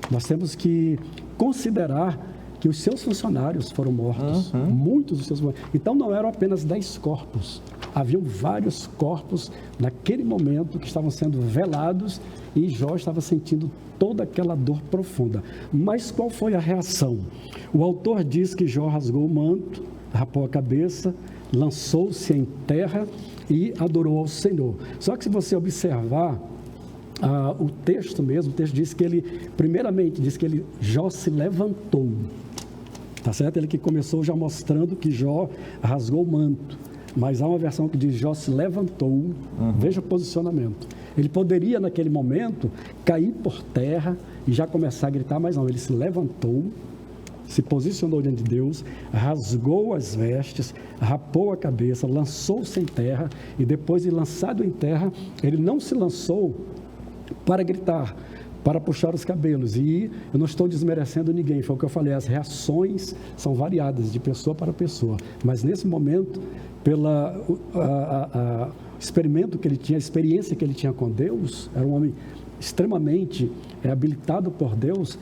Nós temos que considerar que os seus funcionários foram mortos, muitos dos seus funcionários. Então não eram apenas 10 corpos, haviam vários corpos naquele momento que estavam sendo velados e Jó estava sentindo toda aquela dor profunda. Mas qual foi a reação? O autor diz que Jó rasgou o manto, rapou a cabeça, lançou-se em terra e adorou ao Senhor. Só que se você observar o texto mesmo, o texto diz que ele, primeiramente, diz que Jó se levantou. Tá certo? Ele que começou já mostrando que Jó rasgou o manto. Mas há uma versão que diz Jó se levantou. Veja o posicionamento. Ele poderia, naquele momento, cair por terra e já começar a gritar, mas não, ele se levantou, se posicionou diante de Deus, rasgou as vestes, rapou a cabeça, lançou-se em terra, e depois de lançado em terra, ele não se lançou para gritar, para puxar os cabelos. E eu não estou desmerecendo ninguém, foi o que eu falei, as reações são variadas de pessoa para pessoa, mas nesse momento, pela experimento que ele tinha, a experiência que ele tinha com Deus, era um homem extremamente habilitado por Deus.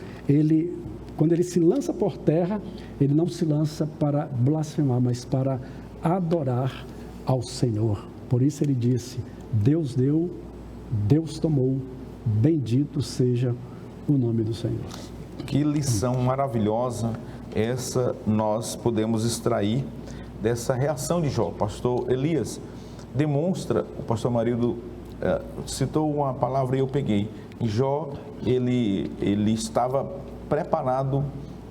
Quando ele se lança por terra, ele não se lança para blasfemar, mas para adorar ao Senhor. Por isso ele disse: Deus deu, Deus tomou, bendito seja o nome do Senhor. Que lição maravilhosa essa nós podemos extrair dessa reação de Jó. Pastor Elias demonstra, o pastor Amarildo citou uma palavra e eu peguei. Jó, ele estava preparado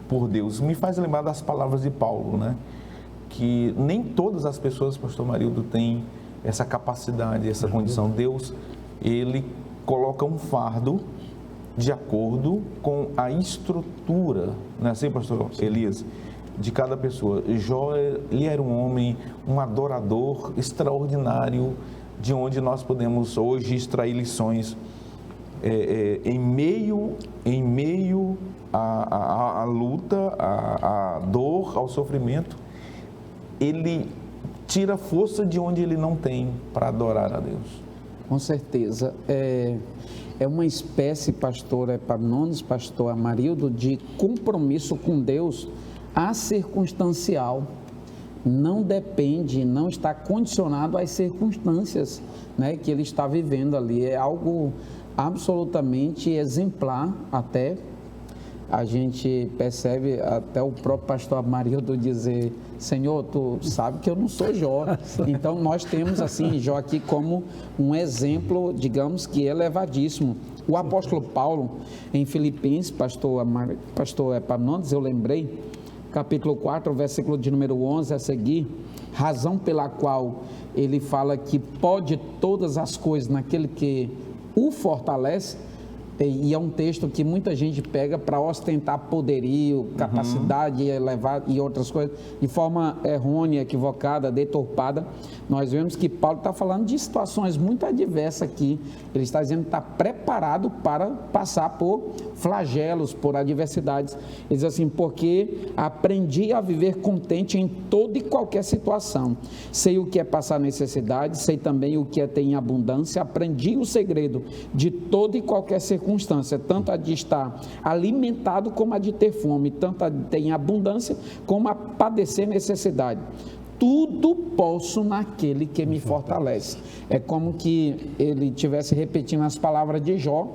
por Deus. Me faz lembrar das palavras de Paulo, né? Que nem todas as pessoas, pastor Amarildo, têm essa capacidade, essa condição. Deus, Ele coloca um fardo de acordo com a estrutura, não é assim, pastor Elias? De cada pessoa. Jó, ele era um homem, um adorador extraordinário, de onde nós podemos hoje extrair lições. Em meio à luta, à dor, ao sofrimento, ele tira força de onde ele não tem para adorar a Deus. Com certeza. É uma espécie, pastor Epaminondas, pastor Amarildo, de compromisso com Deus acircunstancial. Não depende, não está condicionado às circunstâncias, né, que ele está vivendo ali. É algo absolutamente exemplar até. A gente percebe até o próprio pastor Amarildo dizer: Senhor, tu sabe que eu não sou Jó. Então nós temos assim Jó aqui como um exemplo, digamos que elevadíssimo. O apóstolo Paulo, em Filipenses, pastor Epaminondas, eu lembrei, capítulo 4, versículo de número 11 a seguir, razão pela qual ele fala que pode todas as coisas naquele que o fortalece. E é um texto que muita gente pega para ostentar poderio, capacidade elevada e outras coisas, de forma errônea, equivocada, deturpada. Nós vemos que Paulo está falando de situações muito adversas aqui. Ele está dizendo que está preparado para passar por flagelos, por adversidades. Ele diz assim: porque aprendi a viver contente em toda e qualquer situação. Sei o que é passar necessidade, sei também o que é ter em abundância. Aprendi o segredo de toda e qualquer circunstância, tanto a de estar alimentado como a de ter fome, tanto a de ter em abundância como a padecer necessidade. Tudo posso naquele que me fortalece. É como que ele estivesse repetindo as palavras de Jó,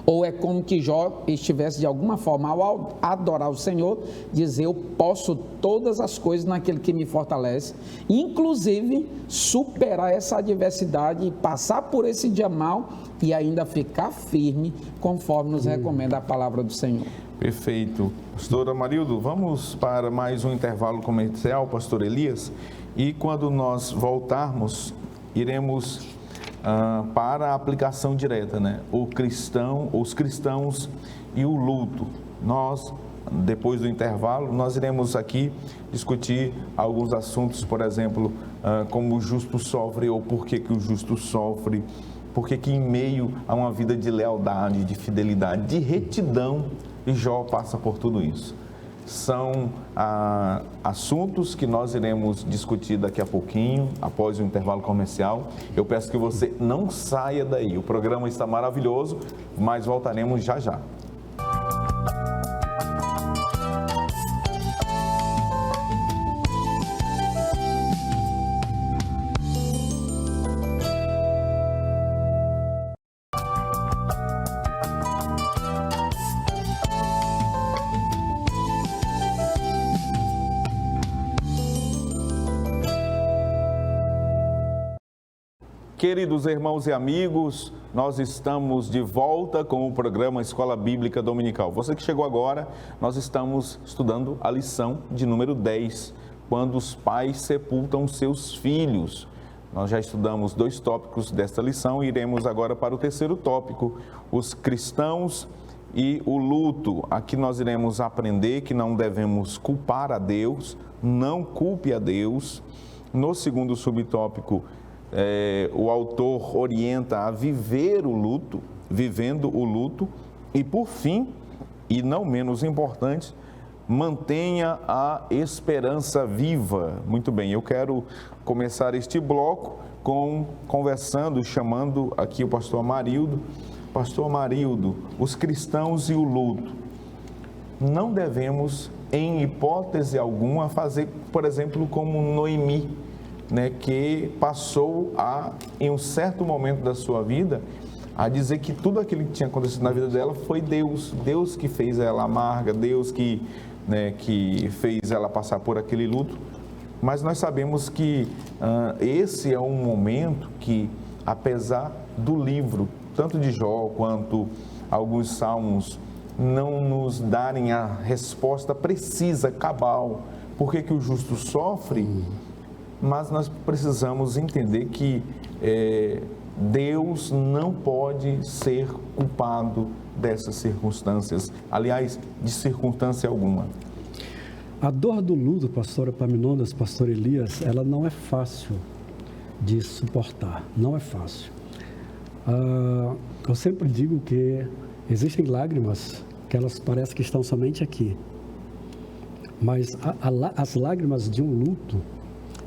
ou é como que Jó estivesse de alguma forma, ao adorar o Senhor, dizer: eu posso todas as coisas naquele que me fortalece, inclusive superar essa adversidade, passar por esse dia mal e ainda ficar firme, conforme nos recomenda a palavra do Senhor. Perfeito. Pastor Amarildo, vamos para mais um intervalo comercial, pastor Elias, e quando nós voltarmos, iremos para a aplicação direta, né? Os cristãos e o luto. Nós, depois do intervalo, nós iremos aqui discutir alguns assuntos, por exemplo, como o justo sofre, ou por que o justo sofre, por que em meio a uma vida de lealdade, de fidelidade, de retidão, e Jó passa por tudo isso. São assuntos que nós iremos discutir daqui a pouquinho, após o intervalo comercial. Eu peço que você não saia daí. O programa está maravilhoso, mas voltaremos já já. Queridos irmãos e amigos, nós estamos de volta com o programa Escola Bíblica Dominical. Você que chegou agora, nós estamos estudando a lição de número 10, quando os pais sepultam seus filhos. Nós já estudamos 2 tópicos desta lição e iremos agora para o 3º tópico, os cristãos e o luto. Aqui nós iremos aprender que não devemos culpar a Deus, não culpe a Deus. No 2º subtópico, o autor orienta a viver o luto, vivendo o luto, e por fim, e não menos importante, mantenha a esperança viva. Muito bem, eu quero começar este bloco chamando aqui o pastor Amarildo. Pastor Amarildo, os cristãos e o luto. Não devemos, em hipótese alguma, fazer, por exemplo, como Noemi, né, que passou em um certo momento da sua vida, a dizer que tudo aquilo que tinha acontecido na vida dela foi Deus que fez ela amarga, Deus que fez ela passar por aquele luto. Mas nós sabemos que esse é um momento que, apesar do livro, tanto de Jó quanto alguns salmos, não nos darem a resposta precisa, cabal, por que o justo sofre, mas nós precisamos entender que Deus não pode ser culpado dessas circunstâncias, aliás, de circunstância alguma. A dor do luto, pastor Epaminondas, pastor Elias, ela não é fácil de suportar, não é fácil. Eu sempre digo que existem lágrimas que elas parecem que estão somente aqui, mas as lágrimas de um luto,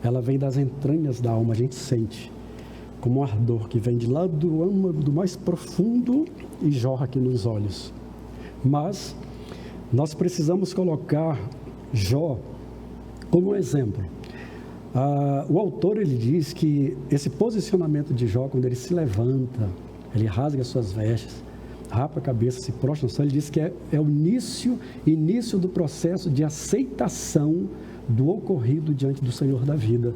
ela vem das entranhas da alma, a gente sente como um ardor que vem de lá do mais profundo e jorra aqui nos olhos. Mas nós precisamos colocar Jó como um exemplo. O autor, ele diz que esse posicionamento de Jó, quando ele se levanta, ele rasga suas vestes, rapa a cabeça, se prostra no chão, ele diz que é o início do processo de aceitação do ocorrido diante do Senhor da vida.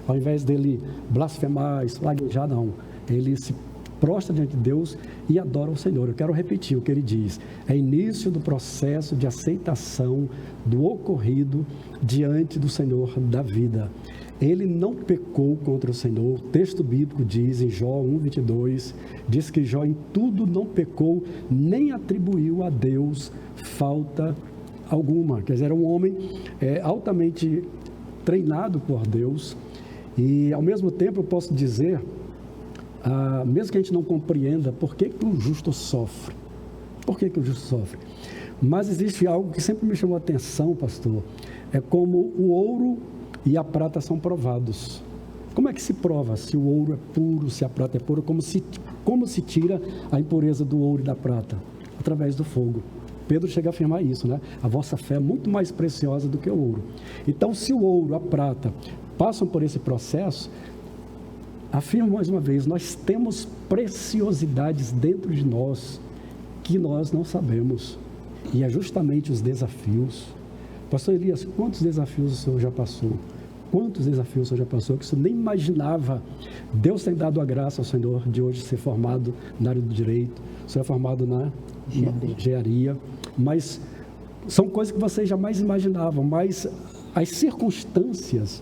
Ao invés dele blasfemar, esflaguejar, não. Ele se prostra diante de Deus e adora o Senhor. Eu quero repetir o que ele diz. É início do processo de aceitação do ocorrido diante do Senhor da vida. Ele não pecou contra o Senhor. O texto bíblico diz em Jó 1:22, diz que Jó em tudo não pecou, nem atribuiu a Deus falta alguma. Quer dizer, era um homem altamente treinado por Deus. E ao mesmo tempo eu posso dizer, mesmo que a gente não compreenda por que o justo sofre, mas existe algo que sempre me chamou a atenção, pastor, é como o ouro e a prata são provados. Como é que se prova se o ouro é puro, se a prata é pura? Como se tira a impureza do ouro e da prata? Através do fogo. Pedro chega a afirmar isso, né? A vossa fé é muito mais preciosa do que o ouro. Então, se o ouro, a prata, passam por esse processo, afirmo mais uma vez, nós temos preciosidades dentro de nós que nós não sabemos. E é justamente os desafios. Pastor Elias, quantos desafios o senhor já passou? Quantos desafios o senhor já passou que o senhor nem imaginava? Deus tem dado a graça ao senhor de hoje ser formado na área do direito, o senhor é formado na engenharia, mas são coisas que vocês jamais imaginavam, mas as circunstâncias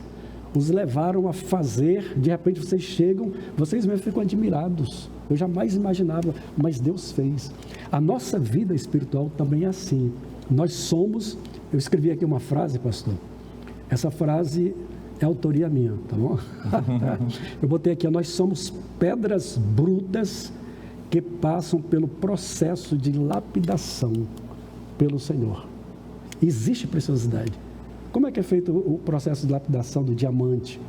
os levaram a fazer, de repente vocês chegam, vocês mesmos ficam admirados. Eu jamais imaginava, mas Deus fez. A nossa vida espiritual também é assim. Nós somos, eu escrevi aqui uma frase, pastor, essa frase é autoria minha, tá bom? Eu botei aqui, nós somos pedras brutas que passam pelo processo de lapidação pelo Senhor. Existe preciosidade. Como é que é feito o processo de lapidação do diamante?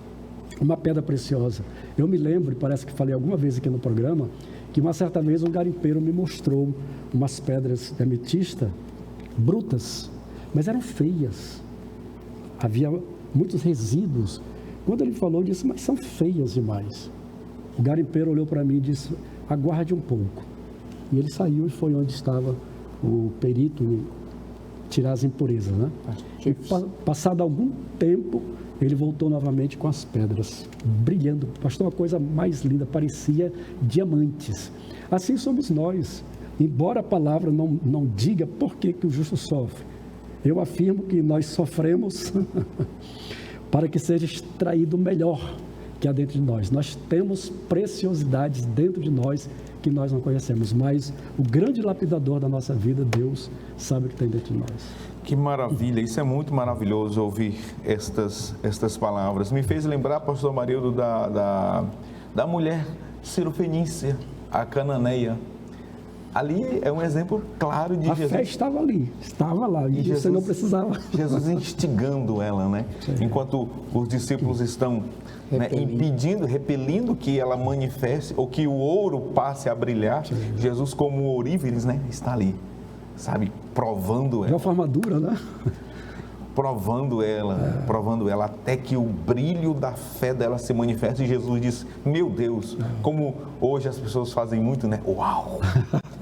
Uma pedra preciosa. Eu me lembro, parece que falei alguma vez aqui no programa, que uma certa vez um garimpeiro me mostrou umas pedras de ametista brutas, mas eram feias. Havia muitos resíduos. Quando ele falou, eu disse, mas são feias demais. O garimpeiro olhou para mim e disse, aguarde um pouco. E ele saiu e foi onde estava o perito tirar as impurezas, né? E passado algum tempo, ele voltou novamente com as pedras, brilhando. Pastor, uma coisa mais linda, parecia diamantes. Assim somos nós. Embora a palavra não diga por que o justo sofre, eu afirmo que nós sofremos para que seja extraído o melhor que há dentro de nós. Nós temos preciosidades dentro de nós que nós não conhecemos, mas o grande lapidador da nossa vida, Deus, sabe o que tem dentro de nós. Que maravilha, isso é muito maravilhoso ouvir estas palavras. Me fez lembrar, pastor Marildo, da mulher cirofenícia, a cananeia. Ali é um exemplo claro de Jesus. A fé estava ali, estava lá, e Jesus, você não precisava. Jesus instigando ela, né? Sim. Enquanto os discípulos estão repelindo que ela manifeste, ou que o ouro passe a brilhar, sim, Jesus, como ouríveis, né? Está ali, sabe? Provando ela. De uma forma dura, né? Provando ela, até que o brilho da fé dela se manifeste. E Jesus diz, meu Deus, como hoje as pessoas fazem muito, né? Uau,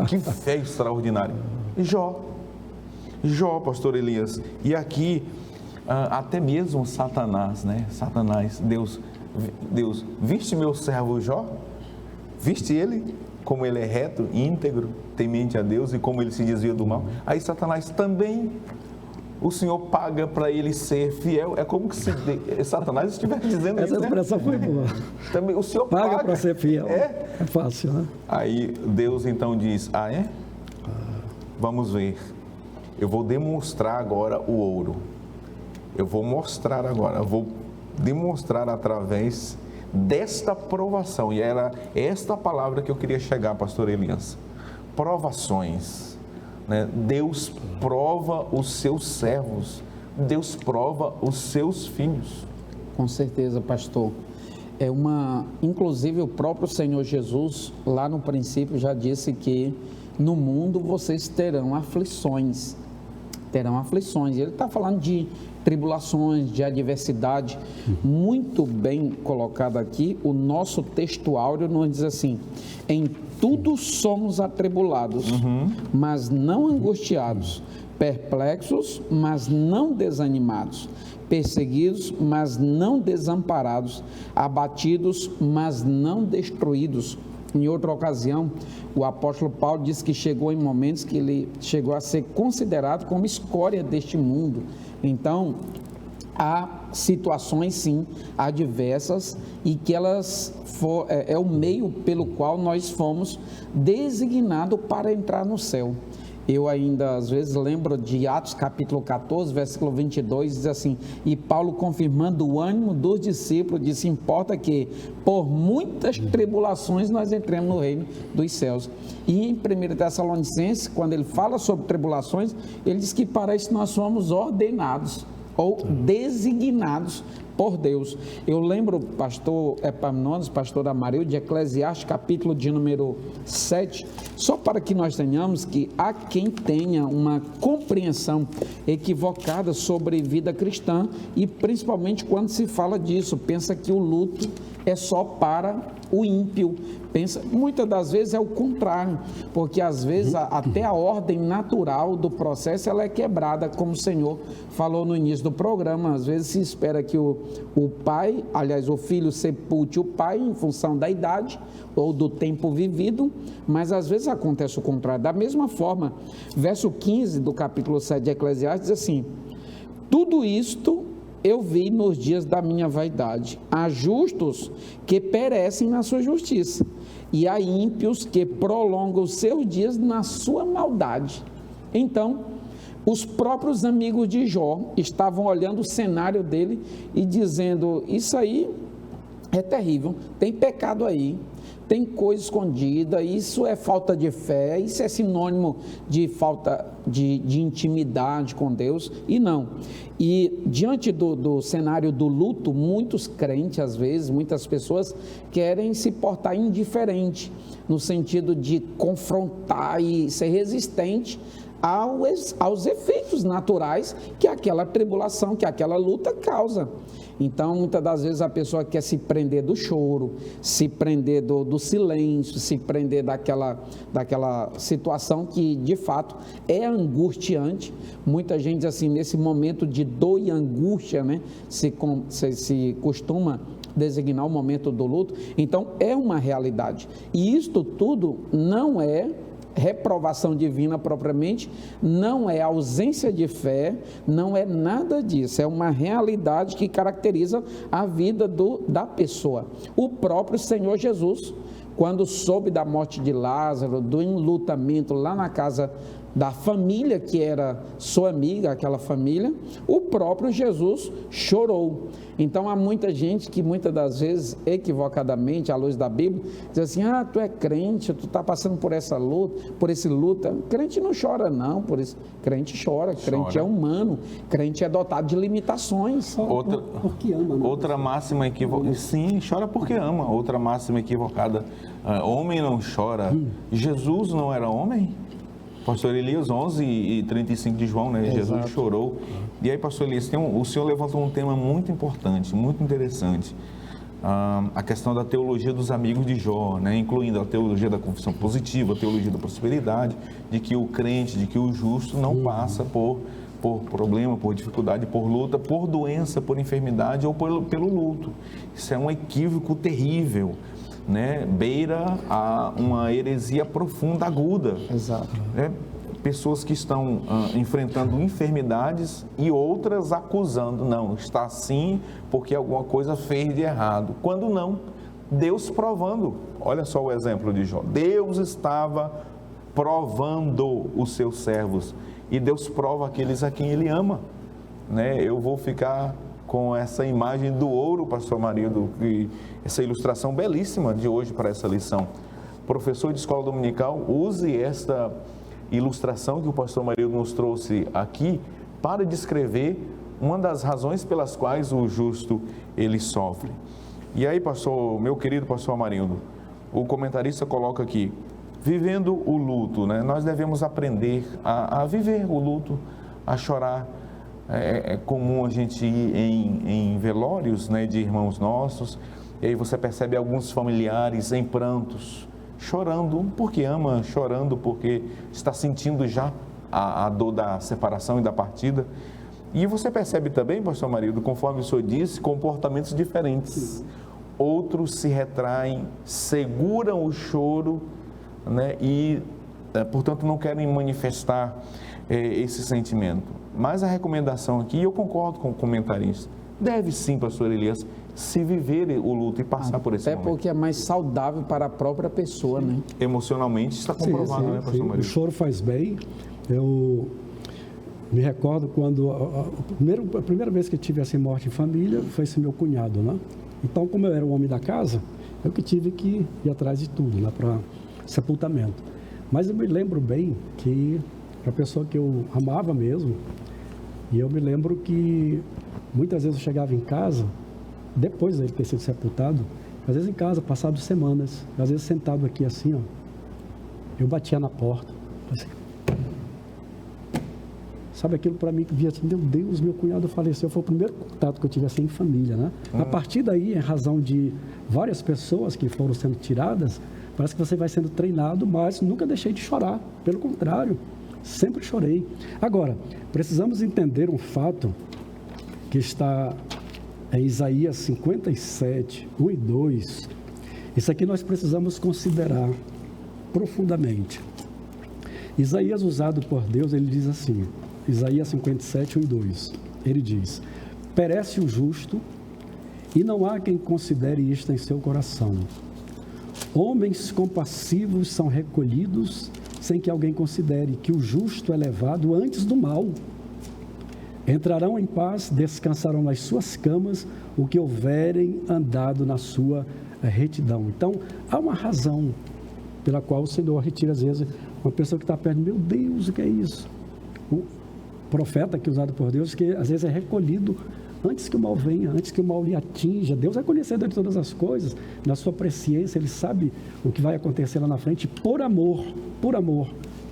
que fé extraordinária. Jó, pastor Elias, e aqui, até mesmo Satanás, né? Deus, viste meu servo Jó? Viste ele? Como ele é reto, íntegro, temente a Deus e como ele se desvia do mal. Aí Satanás também o Senhor paga para ele ser fiel. É como se Satanás estivesse dizendo isso, Essa expressão foi boa. Também, o Senhor Paga para ser fiel. É fácil, né? Aí Deus então diz, Vamos ver. Eu vou demonstrar agora o ouro. Eu vou demonstrar através desta provação. E era esta palavra que eu queria chegar, pastor Elias. Provações. Né? Deus prova os seus servos. Deus prova os seus filhos. Com certeza, pastor. Inclusive o próprio Senhor Jesus, lá no princípio, já disse que no mundo vocês terão aflições. Terão aflições. Ele está falando de tribulações, de adversidade. Muito bem colocado aqui. O nosso texto áureo nos diz assim: em tudo somos atribulados, mas não angustiados, perplexos, mas não desanimados, perseguidos, mas não desamparados, abatidos, mas não destruídos. Em outra ocasião, o apóstolo Paulo disse que chegou em momentos que ele chegou a ser considerado como escória deste mundo. Então, há situações, sim, adversas, e que elas é o meio pelo qual nós fomos designados para entrar no céu. Eu ainda, às vezes, lembro de Atos capítulo 14, versículo 22, diz assim: e Paulo, confirmando o ânimo dos discípulos, disse: importa que por muitas tribulações nós entremos no reino dos céus. E em 1 Tessalonicenses, quando ele fala sobre tribulações, ele diz que para isso nós somos ordenados ou designados por Deus. Eu lembro, pastor Epaminondas, pastor Amarildo, de Eclesiastes, capítulo de número 7, só para que nós tenhamos que há quem tenha uma compreensão equivocada sobre vida cristã, e principalmente quando se fala disso, pensa que o luto é só para o ímpio. Muitas das vezes é o contrário, porque às vezes até a ordem natural do processo ela é quebrada, como o Senhor falou no início do programa. Às vezes se espera que o pai, aliás, o filho sepulte o pai em função da idade ou do tempo vivido, mas às vezes acontece o contrário. Da mesma forma, verso 15 do capítulo 7 de Eclesiastes diz assim: tudo isto eu vi nos dias da minha vaidade. Há justos que perecem na sua justiça, e há ímpios que prolongam os seus dias na sua maldade. Então, os próprios amigos de Jó estavam olhando o cenário dele e dizendo: isso aí é terrível, tem pecado aí, tem coisa escondida, isso é falta de fé, isso é sinônimo de falta de intimidade com Deus. E não. E diante do cenário do luto, muitos crentes, às vezes, muitas pessoas querem se portar indiferente, no sentido de confrontar e ser resistente aos efeitos naturais que aquela tribulação, que aquela luta causa. Então, muitas das vezes a pessoa quer se prender do choro, se prender do silêncio, se prender daquela situação que, de fato, é angustiante. Muita gente, assim, nesse momento de dor e angústia, né, se costuma designar o momento do luto. Então, é uma realidade. E isto tudo não é reprovação divina propriamente, não é ausência de fé, não é nada disso, é uma realidade que caracteriza a vida da pessoa. O próprio Senhor Jesus, quando soube da morte de Lázaro, do enlutamento lá na casa da família que era sua amiga, aquela família, o próprio Jesus chorou. Então há muita gente que muitas das vezes, equivocadamente, à luz da Bíblia, diz assim: tu é crente, tu está passando por essa luta, por esse luta. Crente não chora não, por isso. Crente chora, crente é humano, crente é dotado de limitações. Porque ama, né? Outra máxima equivocada. Sim, chora porque ama. Outra máxima equivocada: homem não chora. Jesus não era homem? Pastor Elias 11 e 35 de João, né? Jesus chorou. E aí, pastor Elias, o senhor levantou um tema muito importante, muito interessante. A questão da teologia dos amigos de Jó, né? Incluindo a teologia da confissão positiva, a teologia da prosperidade, de que o crente, de que o justo não passa por problema, por dificuldade, por luta, por doença, por enfermidade ou pelo luto. Isso é um equívoco terrível, né? Beira a uma heresia profunda, aguda. Exato. Né? pessoas que estão enfrentando enfermidades e outras acusando, não, está assim porque alguma coisa fez de errado. Quando não, Deus provando. Olha só o exemplo de Jó. Deus estava provando os seus servos e Deus prova aqueles a quem Ele ama, né? Eu vou ficar com essa imagem do ouro, pastor Marildo, e essa ilustração belíssima de hoje para essa lição. Professor de escola dominical, use esta ilustração que o pastor Marildo nos trouxe aqui para descrever uma das razões pelas quais o justo ele sofre. E aí, pastor, meu querido pastor Marildo, o comentarista coloca aqui, vivendo o luto, né? Nós devemos aprender a viver o luto, a chorar. É comum a gente ir em velórios, né, de irmãos nossos, e aí você percebe alguns familiares em prantos, chorando porque ama, chorando porque está sentindo já a dor da separação e da partida. E você percebe também, pastor Marildo, conforme o senhor disse, comportamentos diferentes. Outros se retraem, seguram o choro, né, e, portanto, não querem manifestar esse sentimento. Mas a recomendação aqui, eu concordo com o comentarista, deve sim, pastor Elias, se viver o luto e passar por esse momento. Até porque é mais saudável para a própria pessoa, né? Emocionalmente está comprovado, né, pastor Marildo? O choro faz bem. Eu me recordo quando a primeira vez que eu tive essa morte em família foi esse meu cunhado, né? Então, como eu era o homem da casa, eu que tive que ir atrás de tudo, né, para sepultamento. Mas eu me lembro bem que a pessoa que eu amava mesmo, e eu me lembro que muitas vezes eu chegava em casa, depois dele ter sido sepultado, às vezes em casa, passado semanas, às vezes sentado aqui assim, ó, eu batia na porta, assim, sabe aquilo para mim que via assim, meu Deus, meu cunhado faleceu, foi o primeiro contato que eu tive assim em família, né? A partir daí, em razão de várias pessoas que foram sendo tiradas, parece que você vai sendo treinado, mas nunca deixei de chorar, pelo contrário, sempre chorei. Agora, precisamos entender um fato que está em Isaías 57, 1 e 2. Isso aqui nós precisamos considerar profundamente. Isaías, usado por Deus, ele diz assim, Isaías 57, 1 e 2, ele diz, perece o justo e não há quem considere isto em seu coração. Homens compassivos são recolhidos sem que alguém considere que o justo é levado antes do mal. Entrarão em paz, descansarão nas suas camas, o que houverem andado na sua retidão. Então, há uma razão pela qual o Senhor retira, às vezes, uma pessoa que está perto, meu Deus, o que é isso? O profeta que é usado por Deus, que às vezes é recolhido antes que o mal venha, antes que o mal lhe atinja. Deus é conhecedor de todas as coisas, na sua presciência, Ele sabe o que vai acontecer lá na frente, por amor,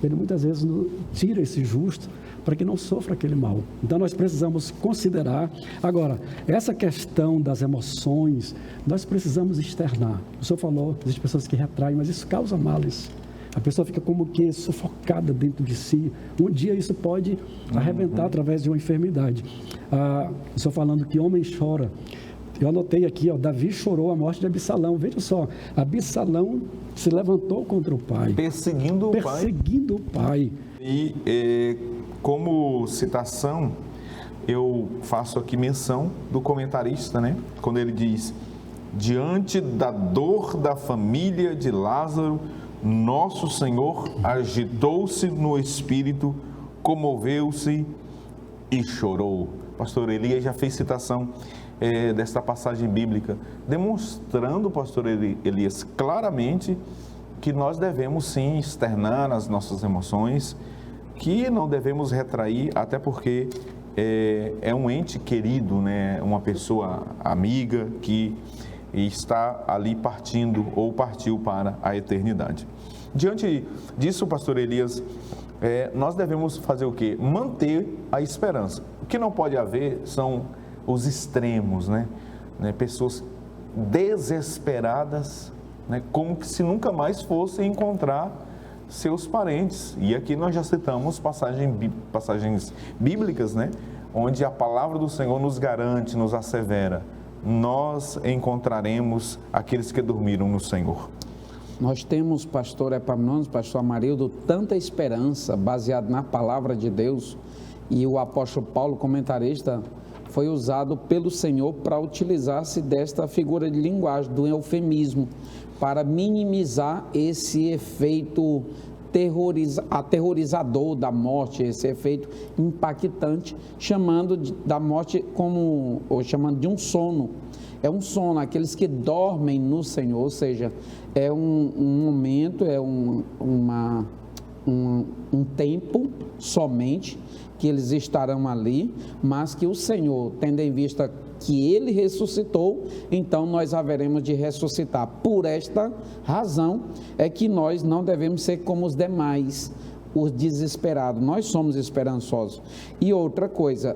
Ele muitas vezes tira esse justo para que não sofra aquele mal. Então nós precisamos considerar. Agora, essa questão das emoções, nós precisamos externar. O senhor falou, existem pessoas que retraem, mas isso causa males. A pessoa fica como que sufocada dentro de si. Um dia isso pode arrebentar através de uma enfermidade. O senhor falando que homem chora. Eu anotei aqui, ó, Davi chorou a morte de Absalão. Veja só, Absalão se levantou contra o pai. Perseguindo o pai. E como citação, eu faço aqui menção do comentarista, né? Quando ele diz, diante da dor da família de Lázaro, nosso Senhor agitou-se no espírito, comoveu-se e chorou. Pastor Elias já fez citação desta passagem bíblica, demonstrando, pastor Elias, claramente que nós devemos sim externar as nossas emoções, que não devemos retrair, até porque é um ente querido, né? Uma pessoa amiga que está ali partindo ou partiu para a eternidade. Diante disso, pastor Elias, nós devemos fazer o quê? Manter a esperança. O que não pode haver são os extremos, né? Pessoas desesperadas, né? Como que se nunca mais fossem encontrar seus parentes. E aqui nós já citamos passagens bíblicas, né? Onde a palavra do Senhor nos garante, nos assevera, nós encontraremos aqueles que dormiram no Senhor. Nós temos, pastor Epaminondas, pastor Amarildo, tanta esperança baseada na palavra de Deus, e o apóstolo Paulo, comentarista, foi usado pelo Senhor para utilizar-se desta figura de linguagem, do eufemismo, para minimizar esse efeito aterrorizador da morte, esse efeito impactante, chamando da morte ou chamando de um sono. É um sono, aqueles que dormem no Senhor, ou seja, é um momento, é um tempo somente que eles estarão ali, mas que o Senhor, tendo em vista que Ele ressuscitou, então nós haveremos de ressuscitar. Por esta razão é que nós não devemos ser como os demais, os desesperados. Nós somos esperançosos. E outra coisa,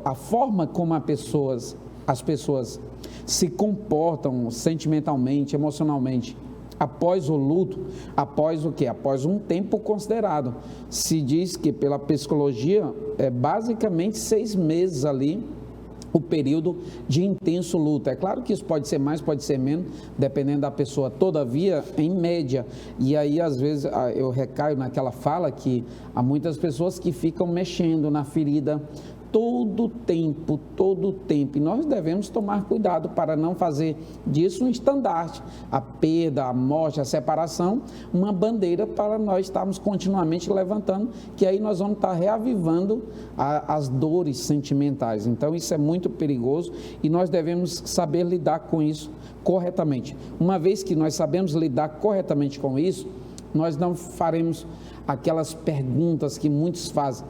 a forma como as pessoas se comportam sentimentalmente, emocionalmente, após o luto, após o quê? Após um tempo considerado. Se diz que pela psicologia é basicamente 6 meses ali o período de intenso luto. É claro que isso pode ser mais, pode ser menos, dependendo da pessoa. Todavia, em média, e aí às vezes eu recaio naquela fala que há muitas pessoas que ficam mexendo na ferida todo o tempo, e nós devemos tomar cuidado para não fazer disso um estandarte, a perda, a morte, a separação, uma bandeira para nós estarmos continuamente levantando, que aí nós vamos estar reavivando as dores sentimentais. Então isso é muito perigoso e nós devemos saber lidar com isso corretamente. Uma vez que nós sabemos lidar corretamente com isso, nós não faremos aquelas perguntas que muitos fazem: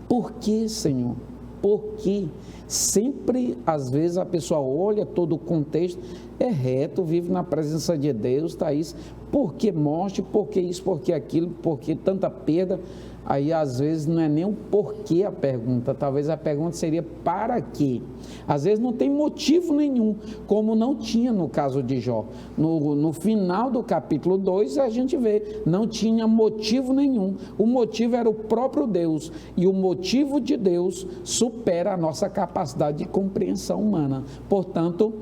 por que, Senhor? Porque sempre, às vezes, a pessoa olha todo o contexto, é reto, vive na presença de Deus, está isso, por que morte, por que isso, por que aquilo, por que tanta perda? Aí, às vezes, não é nem o porquê a pergunta, talvez a pergunta seria para quê? Às vezes não tem motivo nenhum, como não tinha no caso de Jó. No final do capítulo 2, a gente vê, não tinha motivo nenhum. O motivo era o próprio Deus, e o motivo de Deus supera a nossa capacidade de compreensão humana. Portanto,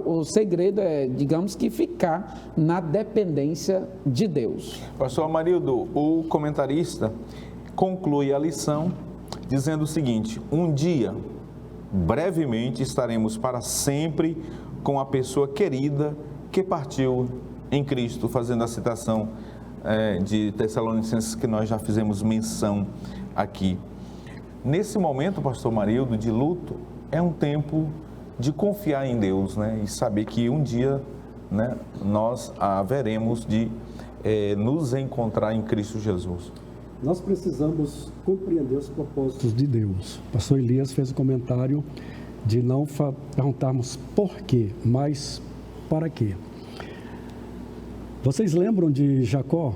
o segredo é, digamos que, ficar na dependência de Deus. Pastor Amarildo, o comentarista conclui a lição dizendo o seguinte: um dia, brevemente, estaremos para sempre com a pessoa querida que partiu em Cristo, fazendo a citação de Tessalonicenses que nós já fizemos menção aqui. Nesse momento, pastor Amarildo, de luto, é um tempo de confiar em Deus, né? E saber que um dia, né, nós haveremos de nos encontrar em Cristo Jesus. Nós precisamos compreender os propósitos de Deus. O pastor Elias fez o comentário de não perguntarmos por quê, mas para quê. Vocês lembram de Jacó?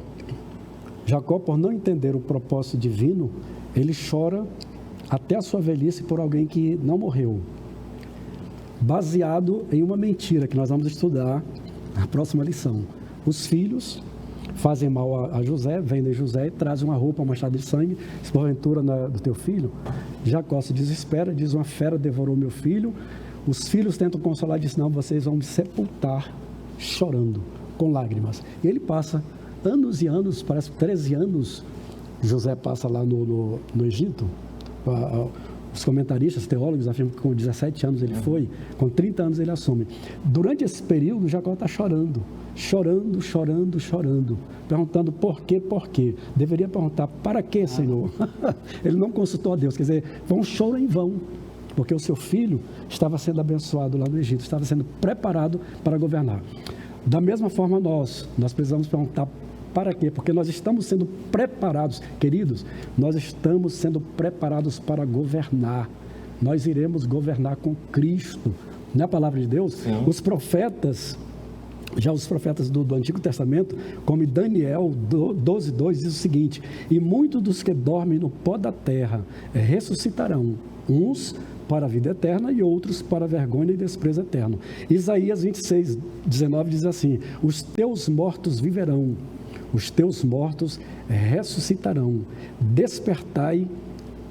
Jacó, por não entender o propósito divino, ele chora até a sua velhice por alguém que não morreu, baseado em uma mentira que nós vamos estudar na próxima lição. Os filhos fazem mal a José, vendem José e trazem uma roupa manchada de sangue, se porventura do teu filho. Jacó se desespera, diz: uma fera devorou meu filho. Os filhos tentam consolar e dizem: não, vocês vão me sepultar chorando, com lágrimas. E ele passa anos e anos, parece 13 anos, José passa lá no Egito. Os comentaristas, teólogos afirmam que com 17 anos ele foi, com 30 anos ele assume. Durante esse período, Jacó está chorando, perguntando por quê. Deveria perguntar: para quê, Senhor? Ele não consultou a Deus, quer dizer, foi um choro em vão, porque o seu filho estava sendo abençoado lá no Egito, estava sendo preparado para governar. Da mesma forma nós precisamos perguntar para quê? Porque nós estamos sendo preparados, queridos, nós estamos sendo preparados para governar. Nós iremos governar com Cristo. Na palavra de Deus, sim, os profetas do Antigo Testamento, como Daniel 12:2, diz o seguinte: e muitos dos que dormem no pó da terra ressuscitarão, uns para a vida eterna e outros para a vergonha e desprezo eterno. Isaías 26:19 diz assim: os teus mortos viverão, os teus mortos ressuscitarão, despertai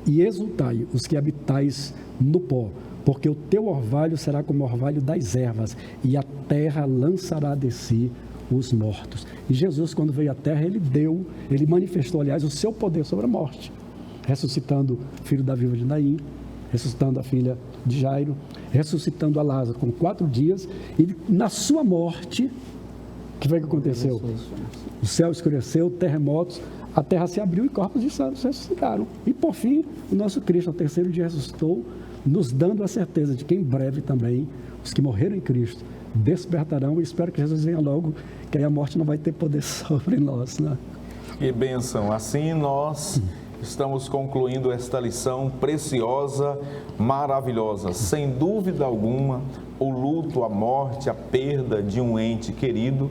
e exultai, os que habitais no pó, porque o teu orvalho será como o orvalho das ervas, e a terra lançará de si os mortos. E Jesus, quando veio à terra, ele manifestou, aliás, o seu poder sobre a morte, ressuscitando o filho da viúva de Naim, ressuscitando a filha de Jairo, ressuscitando a Lázaro com 4 dias, e na sua morte, o que foi que aconteceu? O céu escureceu, terremotos, a terra se abriu e corpos de santos ressuscitaram. E por fim, o nosso Cristo, ao 3º dia, ressuscitou, nos dando a certeza de que em breve também os que morreram em Cristo despertarão, e espero que Jesus venha logo, que aí a morte não vai ter poder sobre nós, né? Que bênção! Assim nós estamos concluindo esta lição preciosa, maravilhosa. Sem dúvida alguma, o luto, a morte, a perda de um ente querido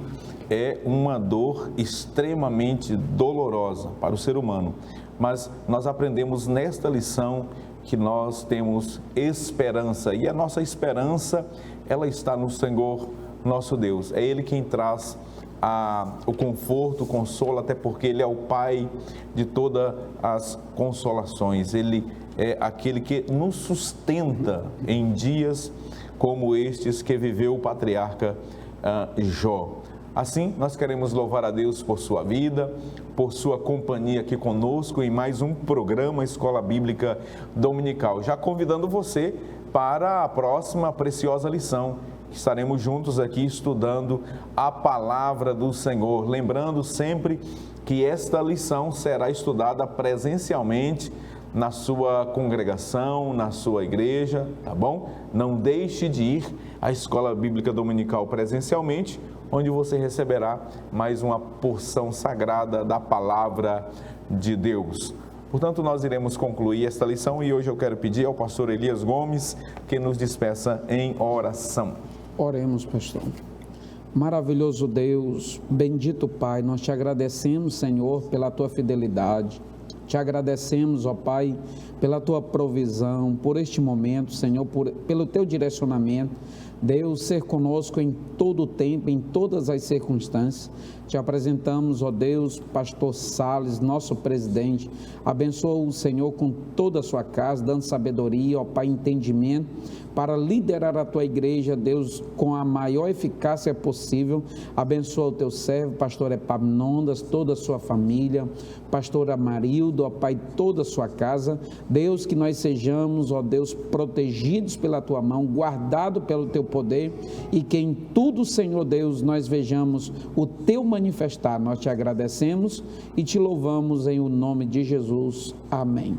é uma dor extremamente dolorosa para o ser humano. Mas nós aprendemos nesta lição que nós temos esperança, e a nossa esperança, ela está no Senhor nosso Deus. É Ele quem traz o conforto, o consolo, até porque Ele é o Pai de todas as consolações. Ele é aquele que nos sustenta em dias como estes que viveu o patriarca Jó. Assim, nós queremos louvar a Deus por sua vida, por sua companhia aqui conosco em mais um programa Escola Bíblica Dominical. Já convidando você para a próxima preciosa lição. Estaremos juntos aqui estudando a palavra do Senhor. Lembrando sempre que esta lição será estudada presencialmente na sua congregação, na sua igreja, tá bom? Não deixe de ir à Escola Bíblica Dominical presencialmente, onde você receberá mais uma porção sagrada da palavra de Deus. Portanto, nós iremos concluir esta lição e hoje eu quero pedir ao pastor Elias Gomes que nos despeça em oração. Oremos, pastor. Maravilhoso Deus, bendito Pai, nós te agradecemos, Senhor, pela tua fidelidade. Te agradecemos, ó Pai, pela tua provisão, por este momento, Senhor, pelo teu direcionamento. Deus, ser conosco em todo o tempo, em todas as circunstâncias. Te apresentamos, ó Deus, pastor Salles, nosso presidente. Abençoa o Senhor com toda a sua casa, dando sabedoria, ó Pai, entendimento, para liderar a tua igreja, Deus, com a maior eficácia possível. Abençoa o teu servo, pastor Epaminondas, toda a sua família, pastor Amarildo, ó Pai, toda a sua casa. Deus, que nós sejamos, ó Deus, protegidos pela tua mão, guardados pelo teu poder, e que em tudo, Senhor Deus, nós vejamos o teu manifestar. Nós te agradecemos e te louvamos em o nome de Jesus. Amém.